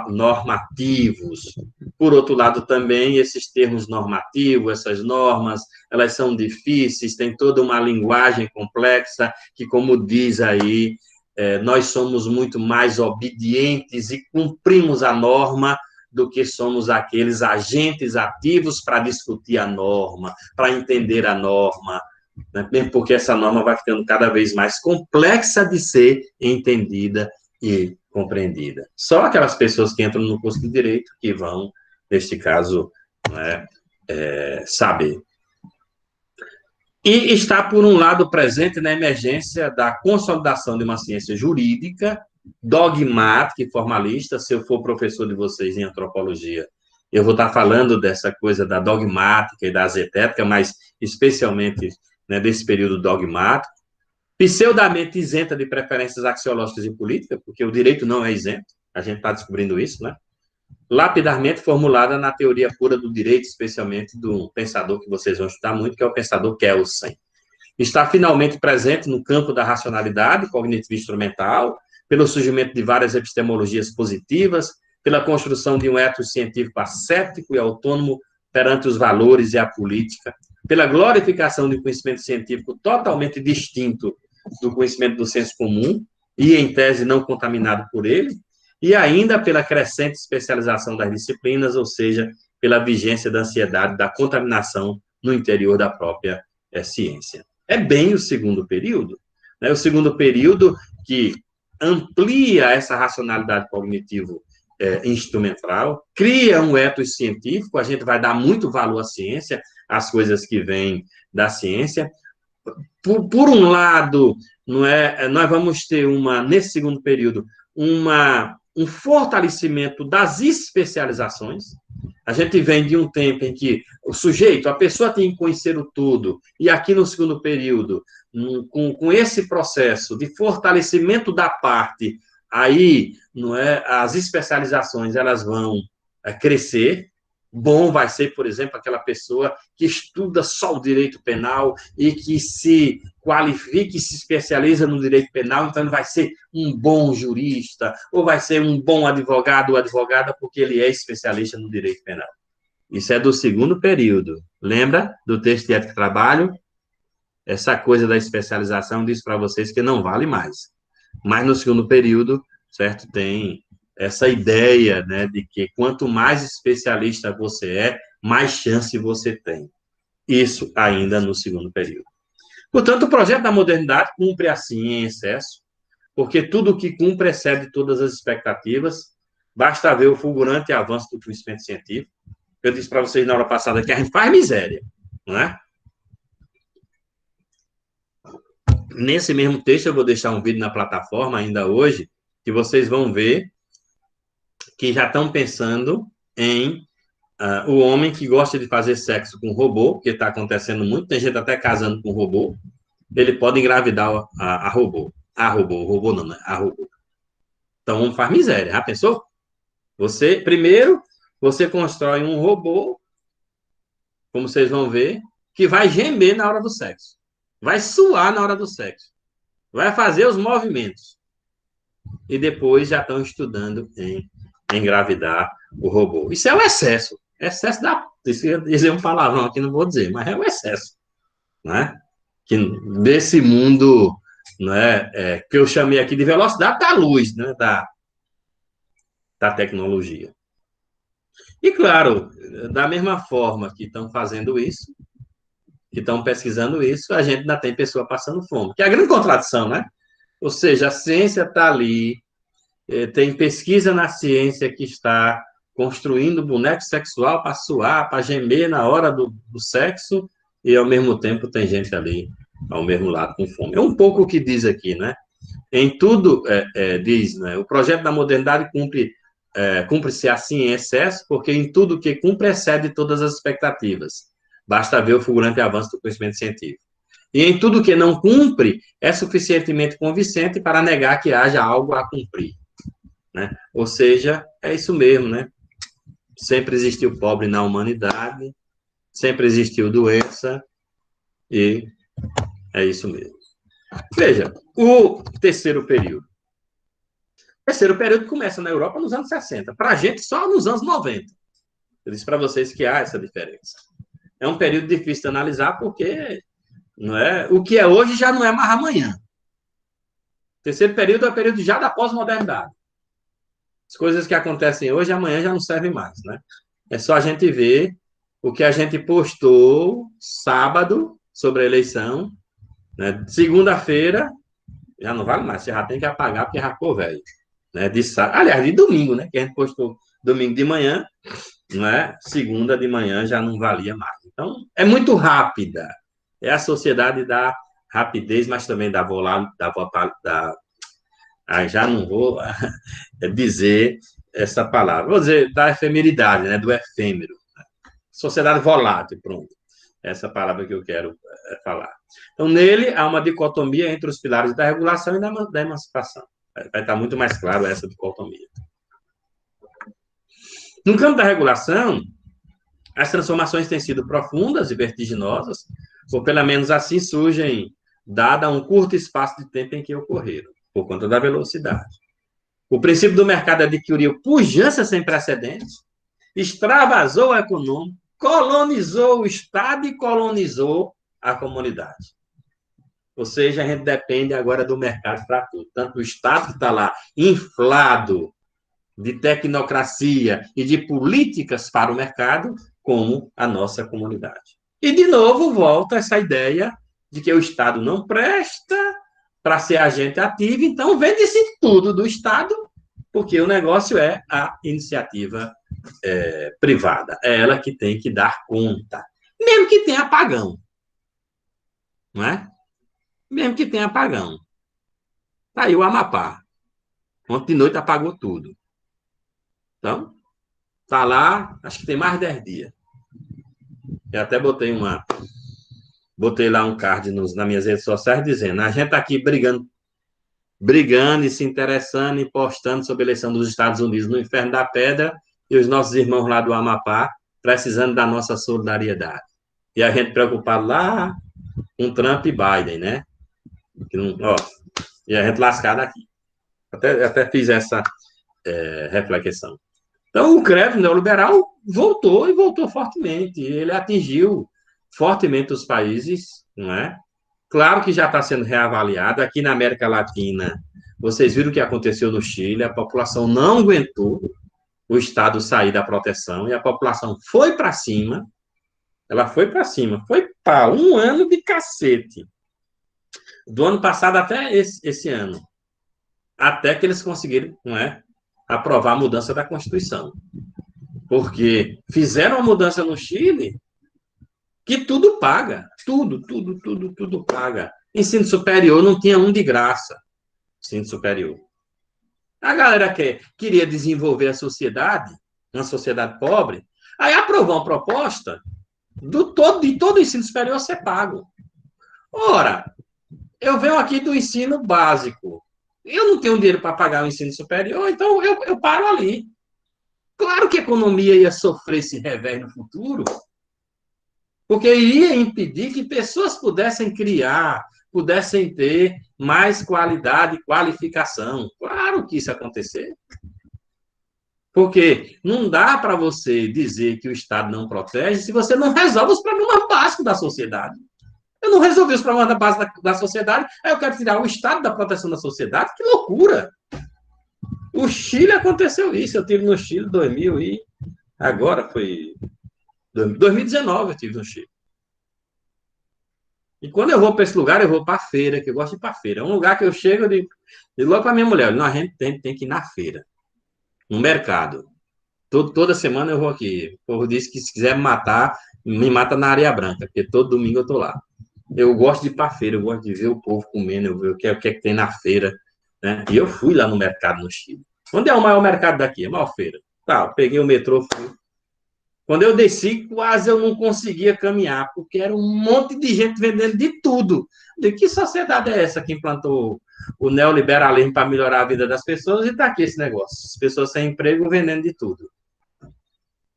normativos. Por outro lado, também, esses termos normativos, essas normas, elas são difíceis, tem toda uma linguagem complexa, que, como diz aí, nós somos muito mais obedientes e cumprimos a norma do que somos aqueles agentes ativos para discutir a norma, para entender a norma, né? Mesmo porque essa norma vai ficando cada vez mais complexa de ser entendida e compreendida. Só aquelas pessoas que entram no curso de Direito que vão, neste caso, né, saber. E está, por um lado, presente na emergência da consolidação de uma ciência jurídica, dogmática e formalista. Se eu for professor de vocês em antropologia, eu vou estar falando dessa coisa da dogmática e da zetética, mas especialmente, né, desse período dogmático, pseudamente isenta de preferências axiológicas e políticas, porque o direito não é isento, a gente está descobrindo isso, né? Lapidarmente formulada na teoria pura do direito, especialmente do pensador que vocês vão estudar muito, que é o pensador Kelsen. Está finalmente presente no campo da racionalidade cognitiva instrumental, pelo surgimento de várias epistemologias positivas, pela construção de um ethos científico ascético e autônomo perante os valores e a política, pela glorificação de um conhecimento científico totalmente distinto do conhecimento do senso comum e, em tese, não contaminado por ele, e ainda pela crescente especialização das disciplinas, ou seja, pela vigência da ansiedade, da contaminação no interior da própria ciência. É bem o segundo período, né? O segundo período que amplia essa racionalidade cognitivo instrumental, cria um ethos científico, a gente vai dar muito valor à ciência, às coisas que vêm da ciência. Por um lado, não é, nós vamos ter nesse segundo período, um fortalecimento das especializações. A gente vem de um tempo em que o sujeito, a pessoa tem que conhecer o todo, e aqui no segundo período, com esse processo de fortalecimento da parte, aí não é, as especializações elas vão crescer. Bom vai ser, por exemplo, aquela pessoa que estuda só o direito penal e que se qualifica e se especializa no direito penal, então ele vai ser um bom jurista, ou vai ser um bom advogado ou advogada porque ele é especialista no direito penal. Isso é do segundo período. Lembra do texto de ética de trabalho? Essa coisa da especialização diz para vocês que não vale mais. Mas no segundo período, certo, tem essa ideia, né, de que quanto mais especialista você é, mais chance você tem. Isso ainda no segundo período. Portanto, o projeto da modernidade cumpre assim em excesso, porque tudo o que cumpre excede todas as expectativas. Basta ver o fulgurante avanço do conhecimento científico. Eu disse para vocês na hora passada que a gente faz miséria, não é? Nesse mesmo texto, eu vou deixar um vídeo na plataforma ainda hoje, que vocês vão ver que já estão pensando em o homem que gosta de fazer sexo com robô, que está acontecendo muito, tem gente até casando com robô, ele pode engravidar a robô. O robô não, né? A robô. Então, o homem faz miséria, já pensou? Primeiro, você constrói um robô, como vocês vão ver, que vai gemer na hora do sexo, vai suar na hora do sexo, vai fazer os movimentos. E depois já estão estudando em engravidar o robô. Isso é o excesso. Excesso da. Isso ia dizer um palavrão aqui, não vou dizer, mas é o excesso. Né? Que desse mundo, né, que eu chamei aqui de velocidade da luz, né, da tecnologia. E, claro, da mesma forma que estão fazendo isso, que estão pesquisando isso, a gente ainda tem pessoa passando fome. Que é a grande contradição, né? Ou seja, a ciência está ali, tem pesquisa na ciência que está construindo boneco sexual para suar, para gemer na hora do sexo, e ao mesmo tempo tem gente ali ao mesmo lado com fome. É um pouco o que diz aqui, né? Em tudo, diz, né? O projeto da modernidade cumpre-se assim em excesso, porque em tudo que cumpre excede todas as expectativas. Basta ver o fulgurante avanço do conhecimento científico. E em tudo que não cumpre, é suficientemente convincente para negar que haja algo a cumprir. Né? Ou seja, é isso mesmo, né? Sempre existiu pobre na humanidade, sempre existiu doença, e é isso mesmo. Veja, o terceiro período. O terceiro período começa na Europa nos anos 60. Para a gente, só nos anos 90. Eu disse para vocês que há essa diferença. É um período difícil de analisar, porque não é, o que é hoje já não é mais amanhã. O terceiro período é o período já da pós-modernidade. As coisas que acontecem hoje, amanhã já não servem mais, né? É só a gente ver o que a gente postou sábado sobre a eleição, né? Segunda-feira, já não vale mais, você já tem que apagar porque já ficou velho. Né? Aliás, de domingo, né? Que a gente postou domingo de manhã, né? Segunda de manhã já não valia mais. Então, é muito rápida. É a sociedade da rapidez, mas também da já não vou dizer essa palavra. Vou dizer da efemeridade, né? Do efêmero. Sociedade volátil, pronto. Essa palavra que eu quero falar. Então, nele, há uma dicotomia entre os pilares da regulação e da emancipação. Vai estar muito mais claro essa dicotomia. No campo da regulação, as transformações têm sido profundas e vertiginosas, ou pelo menos assim surgem, dada um curto espaço de tempo em que ocorreram, por conta da velocidade. O princípio do mercado adquiriu pujança sem precedentes, extravasou o econômico, colonizou o Estado e colonizou a comunidade. Ou seja, a gente depende agora do mercado para tudo. Tanto o Estado que está lá inflado de tecnocracia e de políticas para o mercado, como a nossa comunidade. E, de novo, volta essa ideia de que o Estado não presta para ser agente ativo, então vende-se tudo do Estado, porque o negócio é a iniciativa privada. É ela que tem que dar conta. Mesmo que tenha apagão. Não é? Mesmo que tenha apagão. Tá aí o Amapá. Ontem de noite apagou tudo. Então, tá lá, acho que tem mais de 10 dias. Eu até botei lá um card nas minhas redes sociais dizendo, a gente tá aqui brigando e se interessando e postando sobre a eleição dos Estados Unidos no Inferno da Pedra e os nossos irmãos lá do Amapá precisando da nossa solidariedade. E a gente preocupado lá com Trump e Biden, né? E a gente lascado aqui. Até fiz essa reflexão. Então, o crédito neoliberal voltou e voltou fortemente. Ele atingiu fortemente os países, não é? Claro que já está sendo reavaliado. Aqui na América Latina, vocês viram o que aconteceu no Chile, a população não aguentou o Estado sair da proteção e a população foi para cima. Ela foi para cima. Foi para um ano de cacete. Do ano passado até esse ano. Até que eles conseguiram, não é? Aprovar a mudança da Constituição. Porque fizeram a mudança no Chile que tudo paga. Tudo paga. Ensino superior não tinha um de graça. Ensino superior. A galera queria desenvolver a sociedade, uma sociedade pobre, aí aprovou uma proposta de todo o ensino superior ser pago. Ora, eu venho aqui do ensino básico. Eu não tenho dinheiro para pagar o ensino superior, então eu paro ali. Claro que a economia ia sofrer esse revés no futuro, porque iria impedir que pessoas pudessem criar, pudessem ter mais qualidade e qualificação. Claro que isso ia acontecer. Porque não dá para você dizer que o Estado não protege se você não resolve os problemas básicos da sociedade. Eu não resolvi os problemas da sociedade, aí eu quero tirar o Estado da proteção da sociedade. Que loucura! O Chile aconteceu isso. Eu tive no Chile 2000 e agora foi 2019 eu tive no Chile. E quando eu vou para esse lugar, eu vou para a feira, que eu gosto de ir para a feira. É um lugar que eu chego e digo logo para minha mulher, não, a gente tem que ir na feira, no mercado. Toda semana eu vou aqui. O povo disse que se quiser me matar, me mata na Areia Branca, porque todo domingo eu tô lá. Eu gosto de ir para a feira, eu gosto de ver o povo comendo, eu ver o que é que tem na feira, né? E eu fui lá no mercado no Chile. Onde é o maior mercado daqui? A maior feira. Tá, peguei o metrô, fui. Quando eu desci, quase eu não conseguia caminhar, porque era um monte de gente vendendo de tudo. De que sociedade é essa que implantou o neoliberalismo para melhorar a vida das pessoas e está aqui esse negócio? As pessoas sem emprego vendendo de tudo.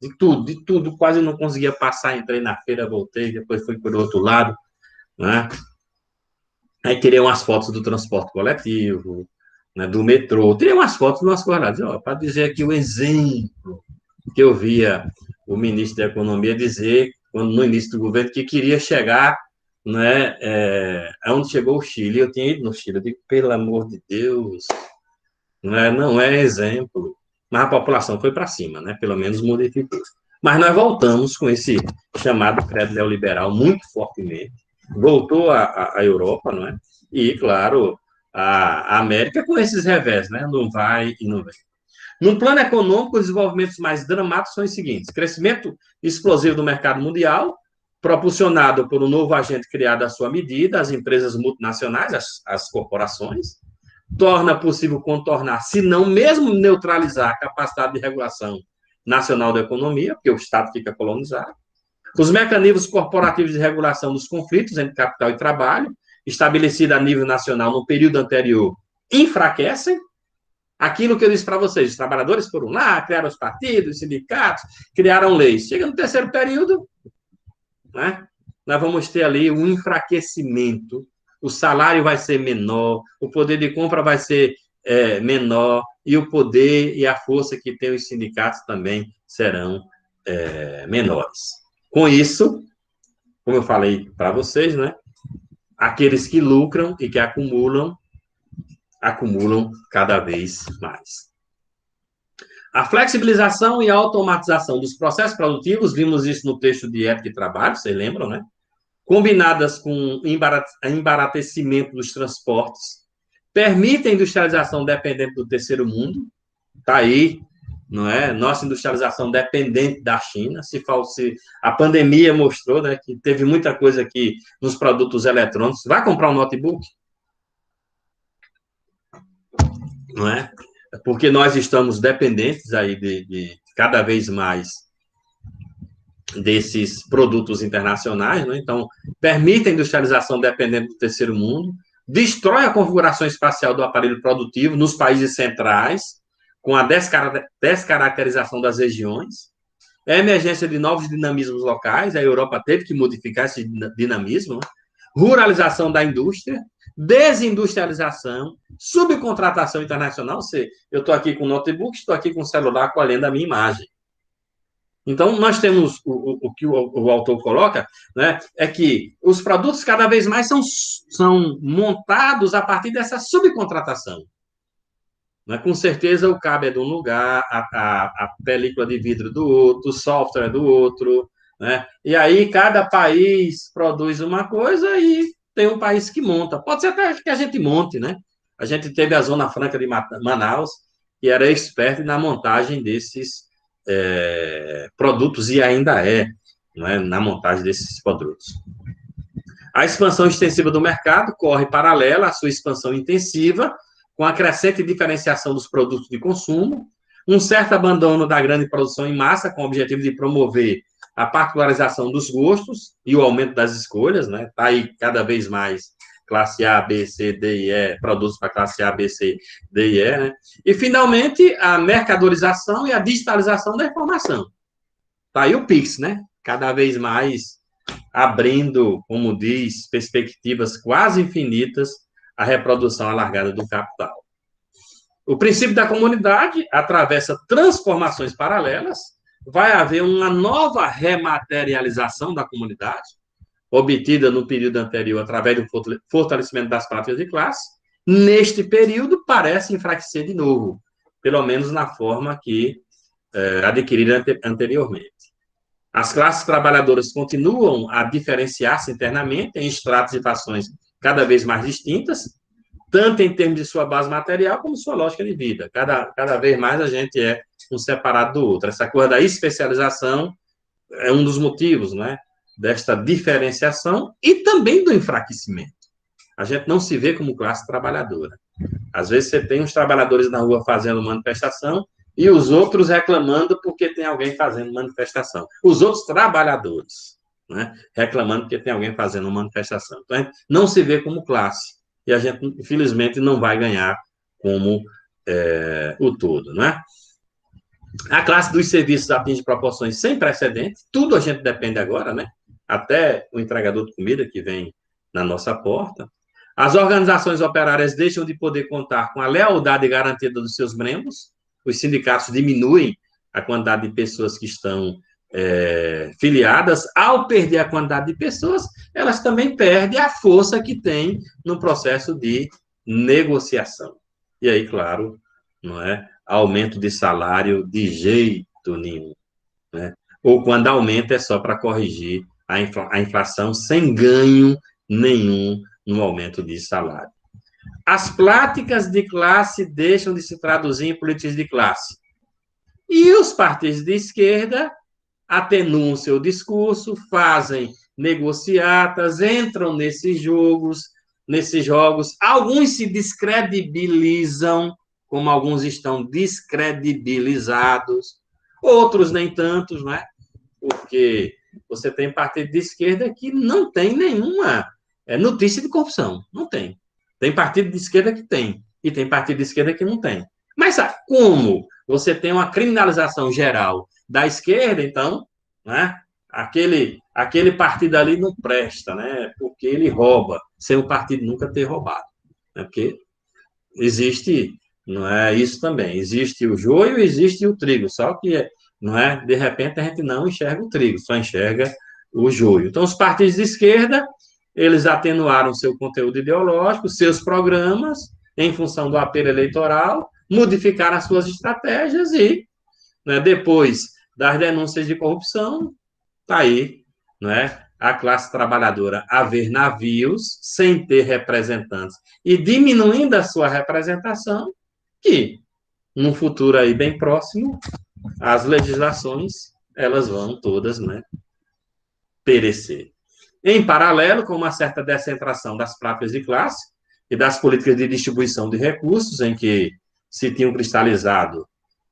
De tudo. Quase não conseguia passar, entrei na feira, voltei, depois fui por outro lado, né? Aí tirei umas fotos do transporte coletivo, né, do metrô, tirei umas fotos de umas coisas lá, para dizer aqui o exemplo que eu via o ministro da Economia dizer, quando, no início do governo, que queria chegar, né, aonde chegou o Chile. Eu tinha ido no Chile, eu digo, pelo amor de Deus, não é exemplo. Mas a população foi para cima, né, pelo menos modificou. Mas nós voltamos com esse chamado credo neoliberal muito fortemente, voltou à Europa, não é? E, claro, a América com esses revés, né? Não vai e não vem. No plano econômico, os desenvolvimentos mais dramáticos são os seguintes: crescimento explosivo do mercado mundial, propulsionado por um novo agente criado à sua medida, as empresas multinacionais, as corporações, torna possível contornar, se não mesmo neutralizar a capacidade de regulação nacional da economia, porque o Estado fica colonizado. Os mecanismos corporativos de regulação dos conflitos entre capital e trabalho, estabelecidos a nível nacional no período anterior, enfraquecem. Aquilo que eu disse para vocês, os trabalhadores foram lá, criaram os partidos, os sindicatos, criaram leis. Chega no terceiro período, né, nós vamos ter ali um enfraquecimento, o salário vai ser menor, o poder de compra vai ser menor, e o poder e a força que tem os sindicatos também serão menores. Com isso, como eu falei para vocês, né, aqueles que lucram e que acumulam cada vez mais. A flexibilização e a automatização dos processos produtivos, vimos isso no texto de Ética e Trabalho, vocês lembram, né? Combinadas com embaratecimento dos transportes, permitem a industrialização dependente do terceiro mundo, está aí, não é? Nossa industrialização dependente da China, se a pandemia mostrou, né, que teve muita coisa aqui nos produtos eletrônicos. Vai comprar um notebook? Não é? Porque nós estamos dependentes aí de cada vez mais desses produtos internacionais, né? Então, permite a industrialização dependente do terceiro mundo, destrói a configuração espacial do aparelho produtivo nos países centrais, com a descaracterização das regiões, a emergência de novos dinamismos locais, a Europa teve que modificar esse dinamismo, né? Ruralização da indústria, desindustrialização, subcontratação internacional. Eu estou aqui com notebook, estou aqui com celular colhendo a minha imagem. Então, nós temos o que o autor coloca, né, é que os produtos cada vez mais são montados a partir dessa subcontratação. Né? Com certeza, o cabo é de um lugar, a película de vidro do outro, o software é do outro, né? E aí cada país produz uma coisa e tem um país que monta. Pode ser até que a gente monte, né? A gente teve a Zona Franca de Manaus, que era experta na montagem desses produtos, e ainda né, na montagem desses produtos. A expansão extensiva do mercado corre paralela à sua expansão intensiva, com a crescente diferenciação dos produtos de consumo, um certo abandono da grande produção em massa, com o objetivo de promover a particularização dos gostos e o aumento das escolhas, né? Está aí cada vez mais classe A, B, C, D e E, produtos para classe A, B, C, D e E, né? E, finalmente, a mercadorização e a digitalização da informação. Está aí o PIX, né? Cada vez mais abrindo, como diz, perspectivas quase infinitas à reprodução alargada do capital. O princípio da comunidade atravessa transformações paralelas, vai haver uma nova rematerialização da comunidade, obtida no período anterior através do fortalecimento das práticas de classe. Neste período, parece enfraquecer de novo, pelo menos na forma que adquirida anteriormente. As classes trabalhadoras continuam a diferenciar-se internamente em estratos e fações cada vez mais distintas, tanto em termos de sua base material como sua lógica de vida. Cada vez mais a gente é um separado do outro. Essa coisa da especialização é um dos motivos, né, desta diferenciação e também do enfraquecimento. A gente não se vê como classe trabalhadora. Às vezes você tem uns trabalhadores na rua fazendo manifestação e os outros reclamando porque tem alguém fazendo manifestação. Os outros trabalhadores, né, reclamando porque tem alguém fazendo manifestação. Então, a gente não se vê como classe. E a gente, infelizmente, não vai ganhar como o todo, né? A classe dos serviços atinge proporções sem precedentes, tudo a gente depende agora, né? Até o entregador de comida que vem na nossa porta. As organizações operárias deixam de poder contar com a lealdade garantida dos seus membros, os sindicatos diminuem a quantidade de pessoas que estão filiadas. Ao perder a quantidade de pessoas, elas também perdem a força que tem no processo de negociação. E aí, claro, não é aumento de salário de jeito nenhum, né? Ou quando aumenta é só para corrigir a inflação sem ganho nenhum no aumento de salário. As práticas de classe deixam de se traduzir em políticas de classe. E os partidos de esquerda atenuam seu discurso, fazem negociatas, entram nesses jogos, alguns se descredibilizam, como alguns estão descredibilizados, outros nem tantos, né? Porque você tem partido de esquerda que não tem nenhuma notícia de corrupção, não tem. Tem partido de esquerda que tem, e tem partido de esquerda que não tem. Mas como você tem uma criminalização geral da esquerda, então, né, aquele partido ali não presta, né, porque ele rouba, sem o partido nunca ter roubado. Né, porque existe, não é isso também, existe o joio, existe o trigo, só que, não é, de repente a gente não enxerga o trigo, só enxerga o joio. Então, os partidos de esquerda, eles atenuaram seu conteúdo ideológico, seus programas, em função do apelo eleitoral, modificaram as suas estratégias e, né, depois das denúncias de corrupção, está aí, né, a classe trabalhadora a ver navios sem ter representantes e diminuindo a sua representação, que, num futuro aí bem próximo, as legislações, elas vão todas, né, perecer. Em paralelo, com uma certa descentração das práticas de classe e das políticas de distribuição de recursos, em que se tinham cristalizado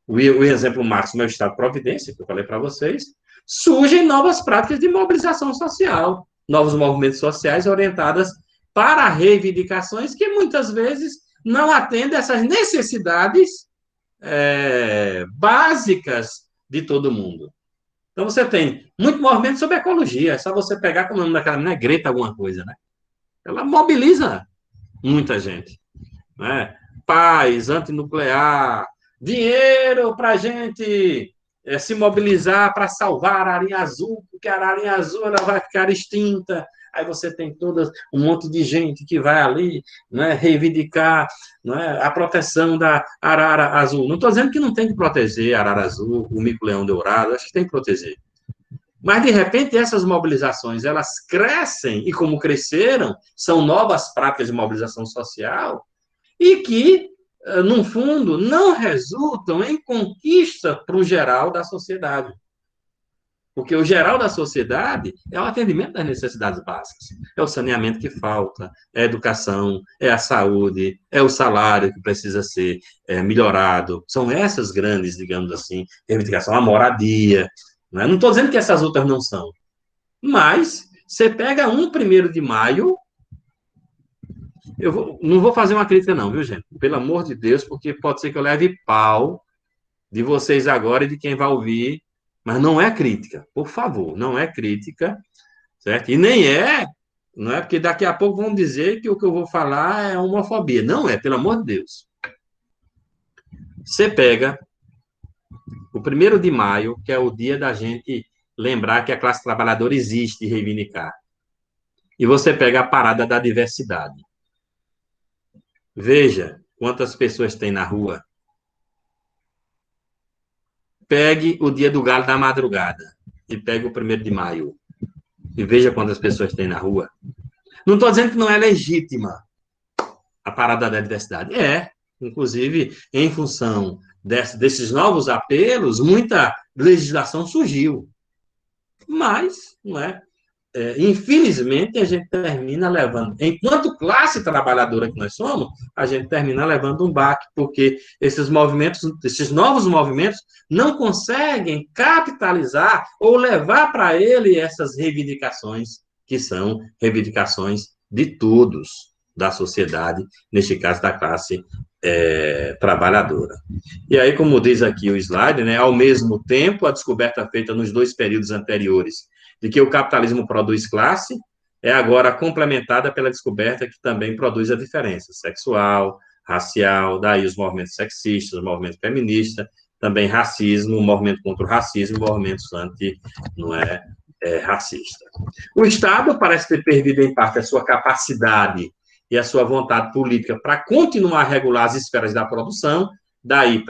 o exemplo máximo é o Estado de Providência, que eu falei para vocês, surgem novas práticas de mobilização social, novos movimentos sociais orientadas para reivindicações que muitas vezes não atendem essas necessidades básicas de todo mundo. Então, você tem muito movimento sobre ecologia, é só você pegar como o nome daquela menina, Greta alguma coisa, né? Ela mobiliza muita gente, né? Paz, antinuclear, dinheiro para a gente se mobilizar para salvar a aranha azul, porque a aranha azul ela vai ficar extinta. Aí você tem um monte de gente que vai ali, né, reivindicar, né, a proteção da arara azul. Não estou dizendo que não tem que proteger a arara azul, o mico-leão dourado, acho que tem que proteger. Mas, de repente, essas mobilizações, elas crescem, e como cresceram, são novas práticas de mobilização social, e que, no fundo, não resultam em conquista para o geral da sociedade. Porque o geral da sociedade é o atendimento das necessidades básicas. É o saneamento que falta, é a educação, é a saúde, é o salário que precisa ser melhorado. São essas grandes, digamos assim, reivindicações. A moradia. Não estou dizendo que essas outras não são. Mas você pega 1º de maio, não vou fazer uma crítica não, viu, gente? Pelo amor de Deus, porque pode ser que eu leve pau de vocês agora e de quem vai ouvir, mas não é crítica, por favor, não é crítica, certo? E nem é, não é porque daqui a pouco vão dizer que o que eu vou falar é homofobia. Não é, pelo amor de Deus. Você pega o 1º de maio, que é o dia da gente lembrar que a classe trabalhadora existe e reivindicar. E você pega a parada da diversidade. Veja quantas pessoas tem na rua. Pegue o dia do galo da madrugada e pegue o 1º de maio e veja quantas pessoas tem na rua. Não estou dizendo que não é legítima a parada da diversidade. É, inclusive, em função desses novos apelos, muita legislação surgiu. Mas, não é? Infelizmente, a gente termina levando, enquanto classe trabalhadora que nós somos, a gente termina levando um baque, porque esses movimentos, esses novos movimentos, não conseguem capitalizar ou levar para ele essas reivindicações, que são reivindicações de todos da sociedade, neste caso da classe trabalhadora. E aí, como diz aqui o slide, né, ao mesmo tempo, a descoberta feita nos 2 períodos anteriores de que o capitalismo produz classe, é agora complementada pela descoberta que também produz a diferença sexual, racial, daí os movimentos sexistas, o movimento feminista, também racismo, o movimento contra o racismo, movimentos anti-racista. O Estado parece ter perdido, em parte, a sua capacidade e a sua vontade política para continuar a regular as esferas da produção, daí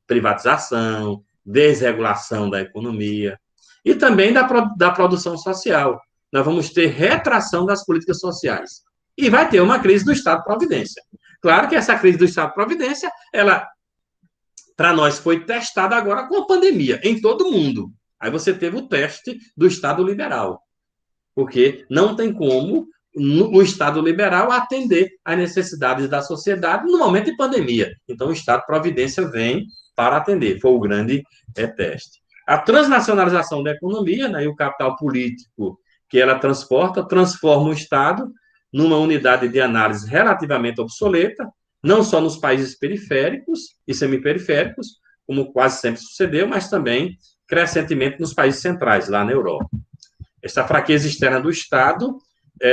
privatização, desregulação da economia, e também da produção social. Nós vamos ter retração das políticas sociais. E vai ter uma crise do Estado-Providência. Claro que essa crise do Estado-Providência, ela, para nós, foi testada agora com a pandemia, em todo mundo. Aí você teve o teste do Estado liberal. Porque não tem como o Estado liberal atender às necessidades da sociedade no momento de pandemia. Então, o Estado-Providência vem para atender. Foi o grande teste. A transnacionalização da economia, né, e o capital político que ela transporta, transforma o Estado numa unidade de análise relativamente obsoleta, não só nos países periféricos e semiperiféricos, como quase sempre sucedeu, mas também crescentemente nos países centrais, lá na Europa. Essa fraqueza externa do Estado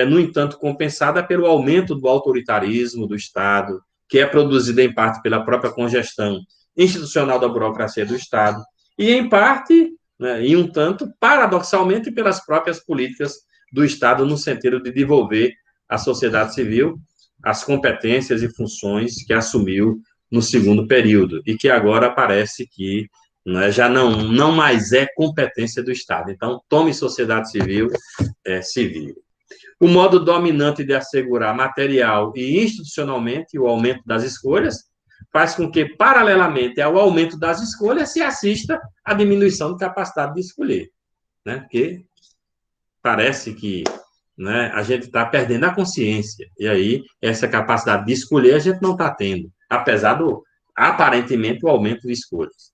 no entanto, compensada pelo aumento do autoritarismo do Estado, que é produzido em parte pela própria congestão institucional da burocracia do Estado, e em parte, né, e um tanto, paradoxalmente, pelas próprias políticas do Estado, no sentido de devolver à sociedade civil as competências e funções que assumiu no 2º período, e que agora parece que já não mais é competência do Estado. Então, tome sociedade civil, civil. O modo dominante de assegurar material e institucionalmente o aumento das escolhas faz com que, paralelamente ao aumento das escolhas, se assista à diminuição de capacidade de escolher, né? Porque parece que, né, a gente está perdendo a consciência, e aí essa capacidade de escolher a gente não está tendo, apesar do, aparentemente, o aumento de escolhas.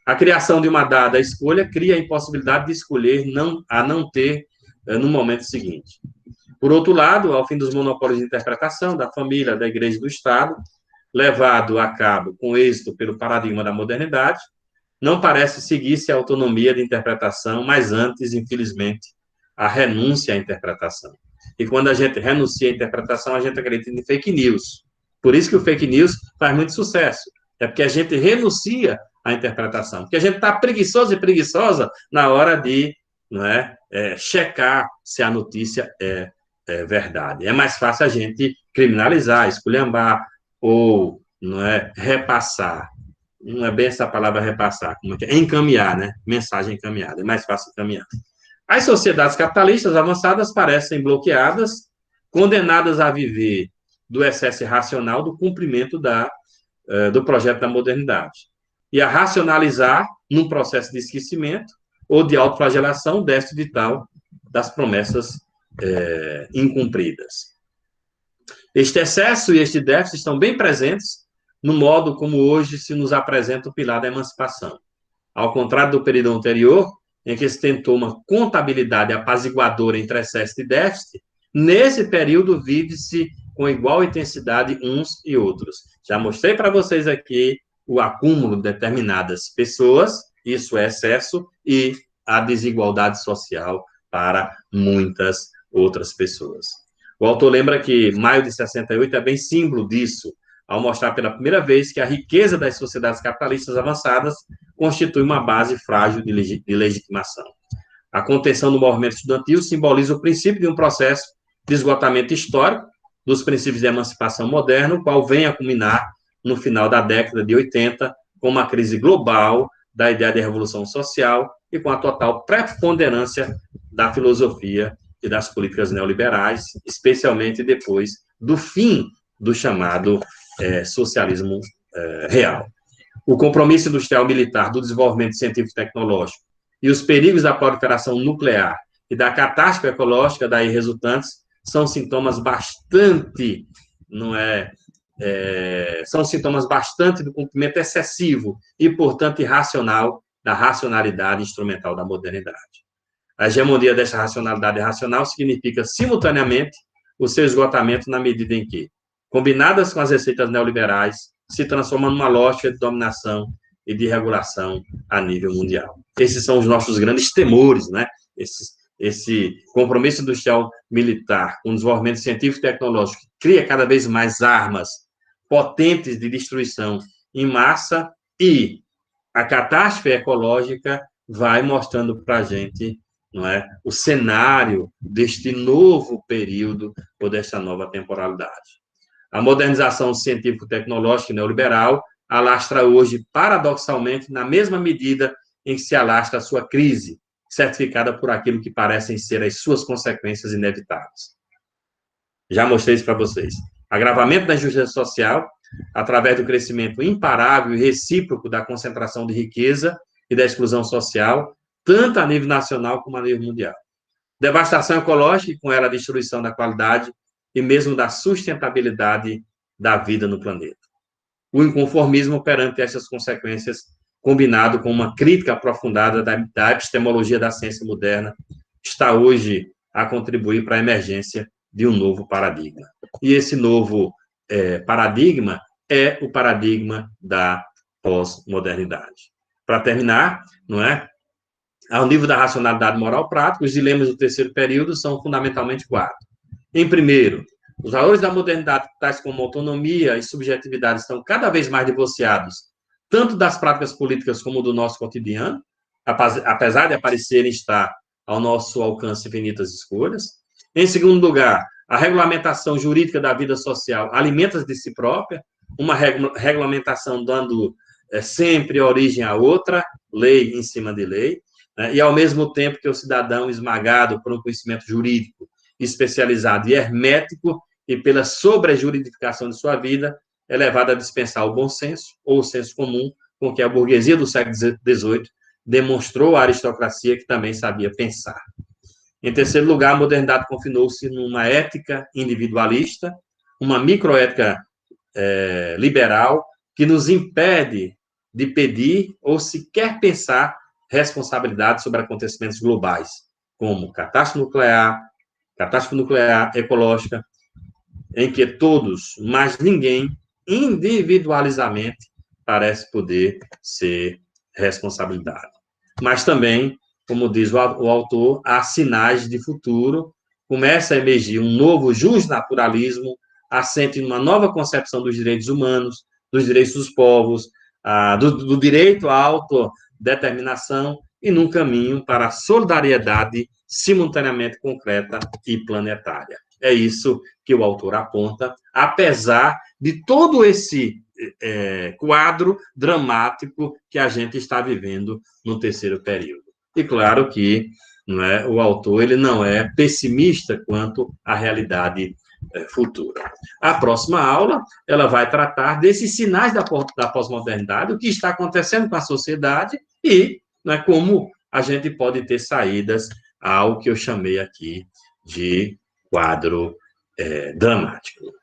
A criação de uma dada escolha cria a impossibilidade de escolher a não ter no momento seguinte. Por outro lado, ao fim dos monopólios de interpretação da família, da igreja e do Estado, levado a cabo com êxito pelo paradigma da modernidade, não parece seguir-se a autonomia de interpretação, mas antes, infelizmente, a renúncia à interpretação. E quando a gente renuncia à interpretação, a gente acredita em fake news. Por isso que o fake news faz muito sucesso. É porque a gente renuncia à interpretação. Porque a gente está preguiçoso e preguiçosa na hora de checar se a notícia é verdade. É mais fácil a gente criminalizar, esculhambar ou repassar. Não é bem essa palavra repassar, como é? Encaminhar, né? Mensagem encaminhada. É mais fácil encaminhar. As sociedades capitalistas avançadas parecem bloqueadas, condenadas a viver do excesso racional do cumprimento do projeto da modernidade. E a racionalizar num processo de esquecimento ou de autoflagelação, déficit vital das promessas incumpridas. Este excesso e este déficit estão bem presentes no modo como hoje se nos apresenta o pilar da emancipação. Ao contrário do período anterior, em que se tentou uma contabilidade apaziguadora entre excesso e déficit, nesse período vive-se com igual intensidade uns e outros. Já mostrei para vocês aqui o acúmulo de determinadas pessoas, isso é excesso, e a desigualdade social para muitas outras pessoas. O autor lembra que maio de 68 é bem símbolo disso, ao mostrar pela primeira vez que a riqueza das sociedades capitalistas avançadas constitui uma base frágil de legitimação. A contenção do movimento estudantil simboliza o princípio de um processo de esgotamento histórico dos princípios de emancipação moderna, o qual vem a culminar no final da década de 80, com uma crise global da ideia de revolução social e com a total preponderância da filosofia e das políticas neoliberais, especialmente depois do fim do chamado socialismo real. O compromisso industrial militar do desenvolvimento científico e tecnológico e os perigos da proliferação nuclear e da catástrofe ecológica daí resultantes são sintomas bastante, são sintomas bastante do cumprimento excessivo e, portanto, irracional da racionalidade instrumental da modernidade. A hegemonia dessa racionalidade irracional significa, simultaneamente, o seu esgotamento na medida em que, combinadas com as receitas neoliberais, se transforma numa lógica de dominação e de regulação a nível mundial. Esses são os nossos grandes temores, né? Esse compromisso industrial militar com o desenvolvimento científico e tecnológico cria cada vez mais armas potentes de destruição em massa e a catástrofe ecológica vai mostrando para a gente, não é, o cenário deste novo período ou desta nova temporalidade. A modernização científico-tecnológica e neoliberal alastra hoje, paradoxalmente, na mesma medida em que se alastra a sua crise, certificada por aquilo que parecem ser as suas consequências inevitáveis. Já mostrei isso para vocês. Agravamento da injustiça social, através do crescimento imparável e recíproco da concentração de riqueza e da exclusão social, tanto a nível nacional como a nível mundial. Devastação ecológica e, com ela, a destruição da qualidade e mesmo da sustentabilidade da vida no planeta. O inconformismo perante essas consequências, combinado com uma crítica aprofundada da epistemologia da ciência moderna, está hoje a contribuir para a emergência de um novo paradigma. E esse novo paradigma é o paradigma da pós-modernidade. Para terminar, não é? Ao nível da racionalidade moral prática, os dilemas do terceiro período são fundamentalmente 4. Em primeiro, os valores da modernidade, tais como autonomia e subjetividade, estão cada vez mais divorciados, tanto das práticas políticas como do nosso cotidiano, apesar de aparecerem estar ao nosso alcance infinitas escolhas. Em segundo lugar, a regulamentação jurídica da vida social alimenta-se de si própria, uma regulamentação dando sempre origem a outra, lei em cima de lei, né? E ao mesmo tempo que o cidadão esmagado por um conhecimento jurídico especializado e hermético e pela sobrejuridificação de sua vida, é levado a dispensar o bom senso ou o senso comum com que a burguesia do século XVIII demonstrou à aristocracia que também sabia pensar. Em terceiro lugar, a modernidade confinou-se numa ética individualista, uma microética liberal, que nos impede de pedir ou sequer pensar responsabilidade sobre acontecimentos globais, como catástrofe nuclear, ecológica, em que todos, mas ninguém, individualizadamente, parece poder ser responsabilidade. Mas também, como diz o autor, há sinais de futuro, começa a emergir um novo justnaturalismo, assente numa nova concepção dos direitos humanos, dos direitos dos povos, do direito à autodeterminação e num caminho para a solidariedade simultaneamente concreta e planetária. É isso que o autor aponta, apesar de todo esse quadro dramático que a gente está vivendo no terceiro período. E claro que o autor ele não é pessimista quanto à realidade futura. A próxima aula ela vai tratar desses sinais da pós-modernidade, o que está acontecendo com a sociedade e como a gente pode ter saídas ao que eu chamei aqui de quadro dramático.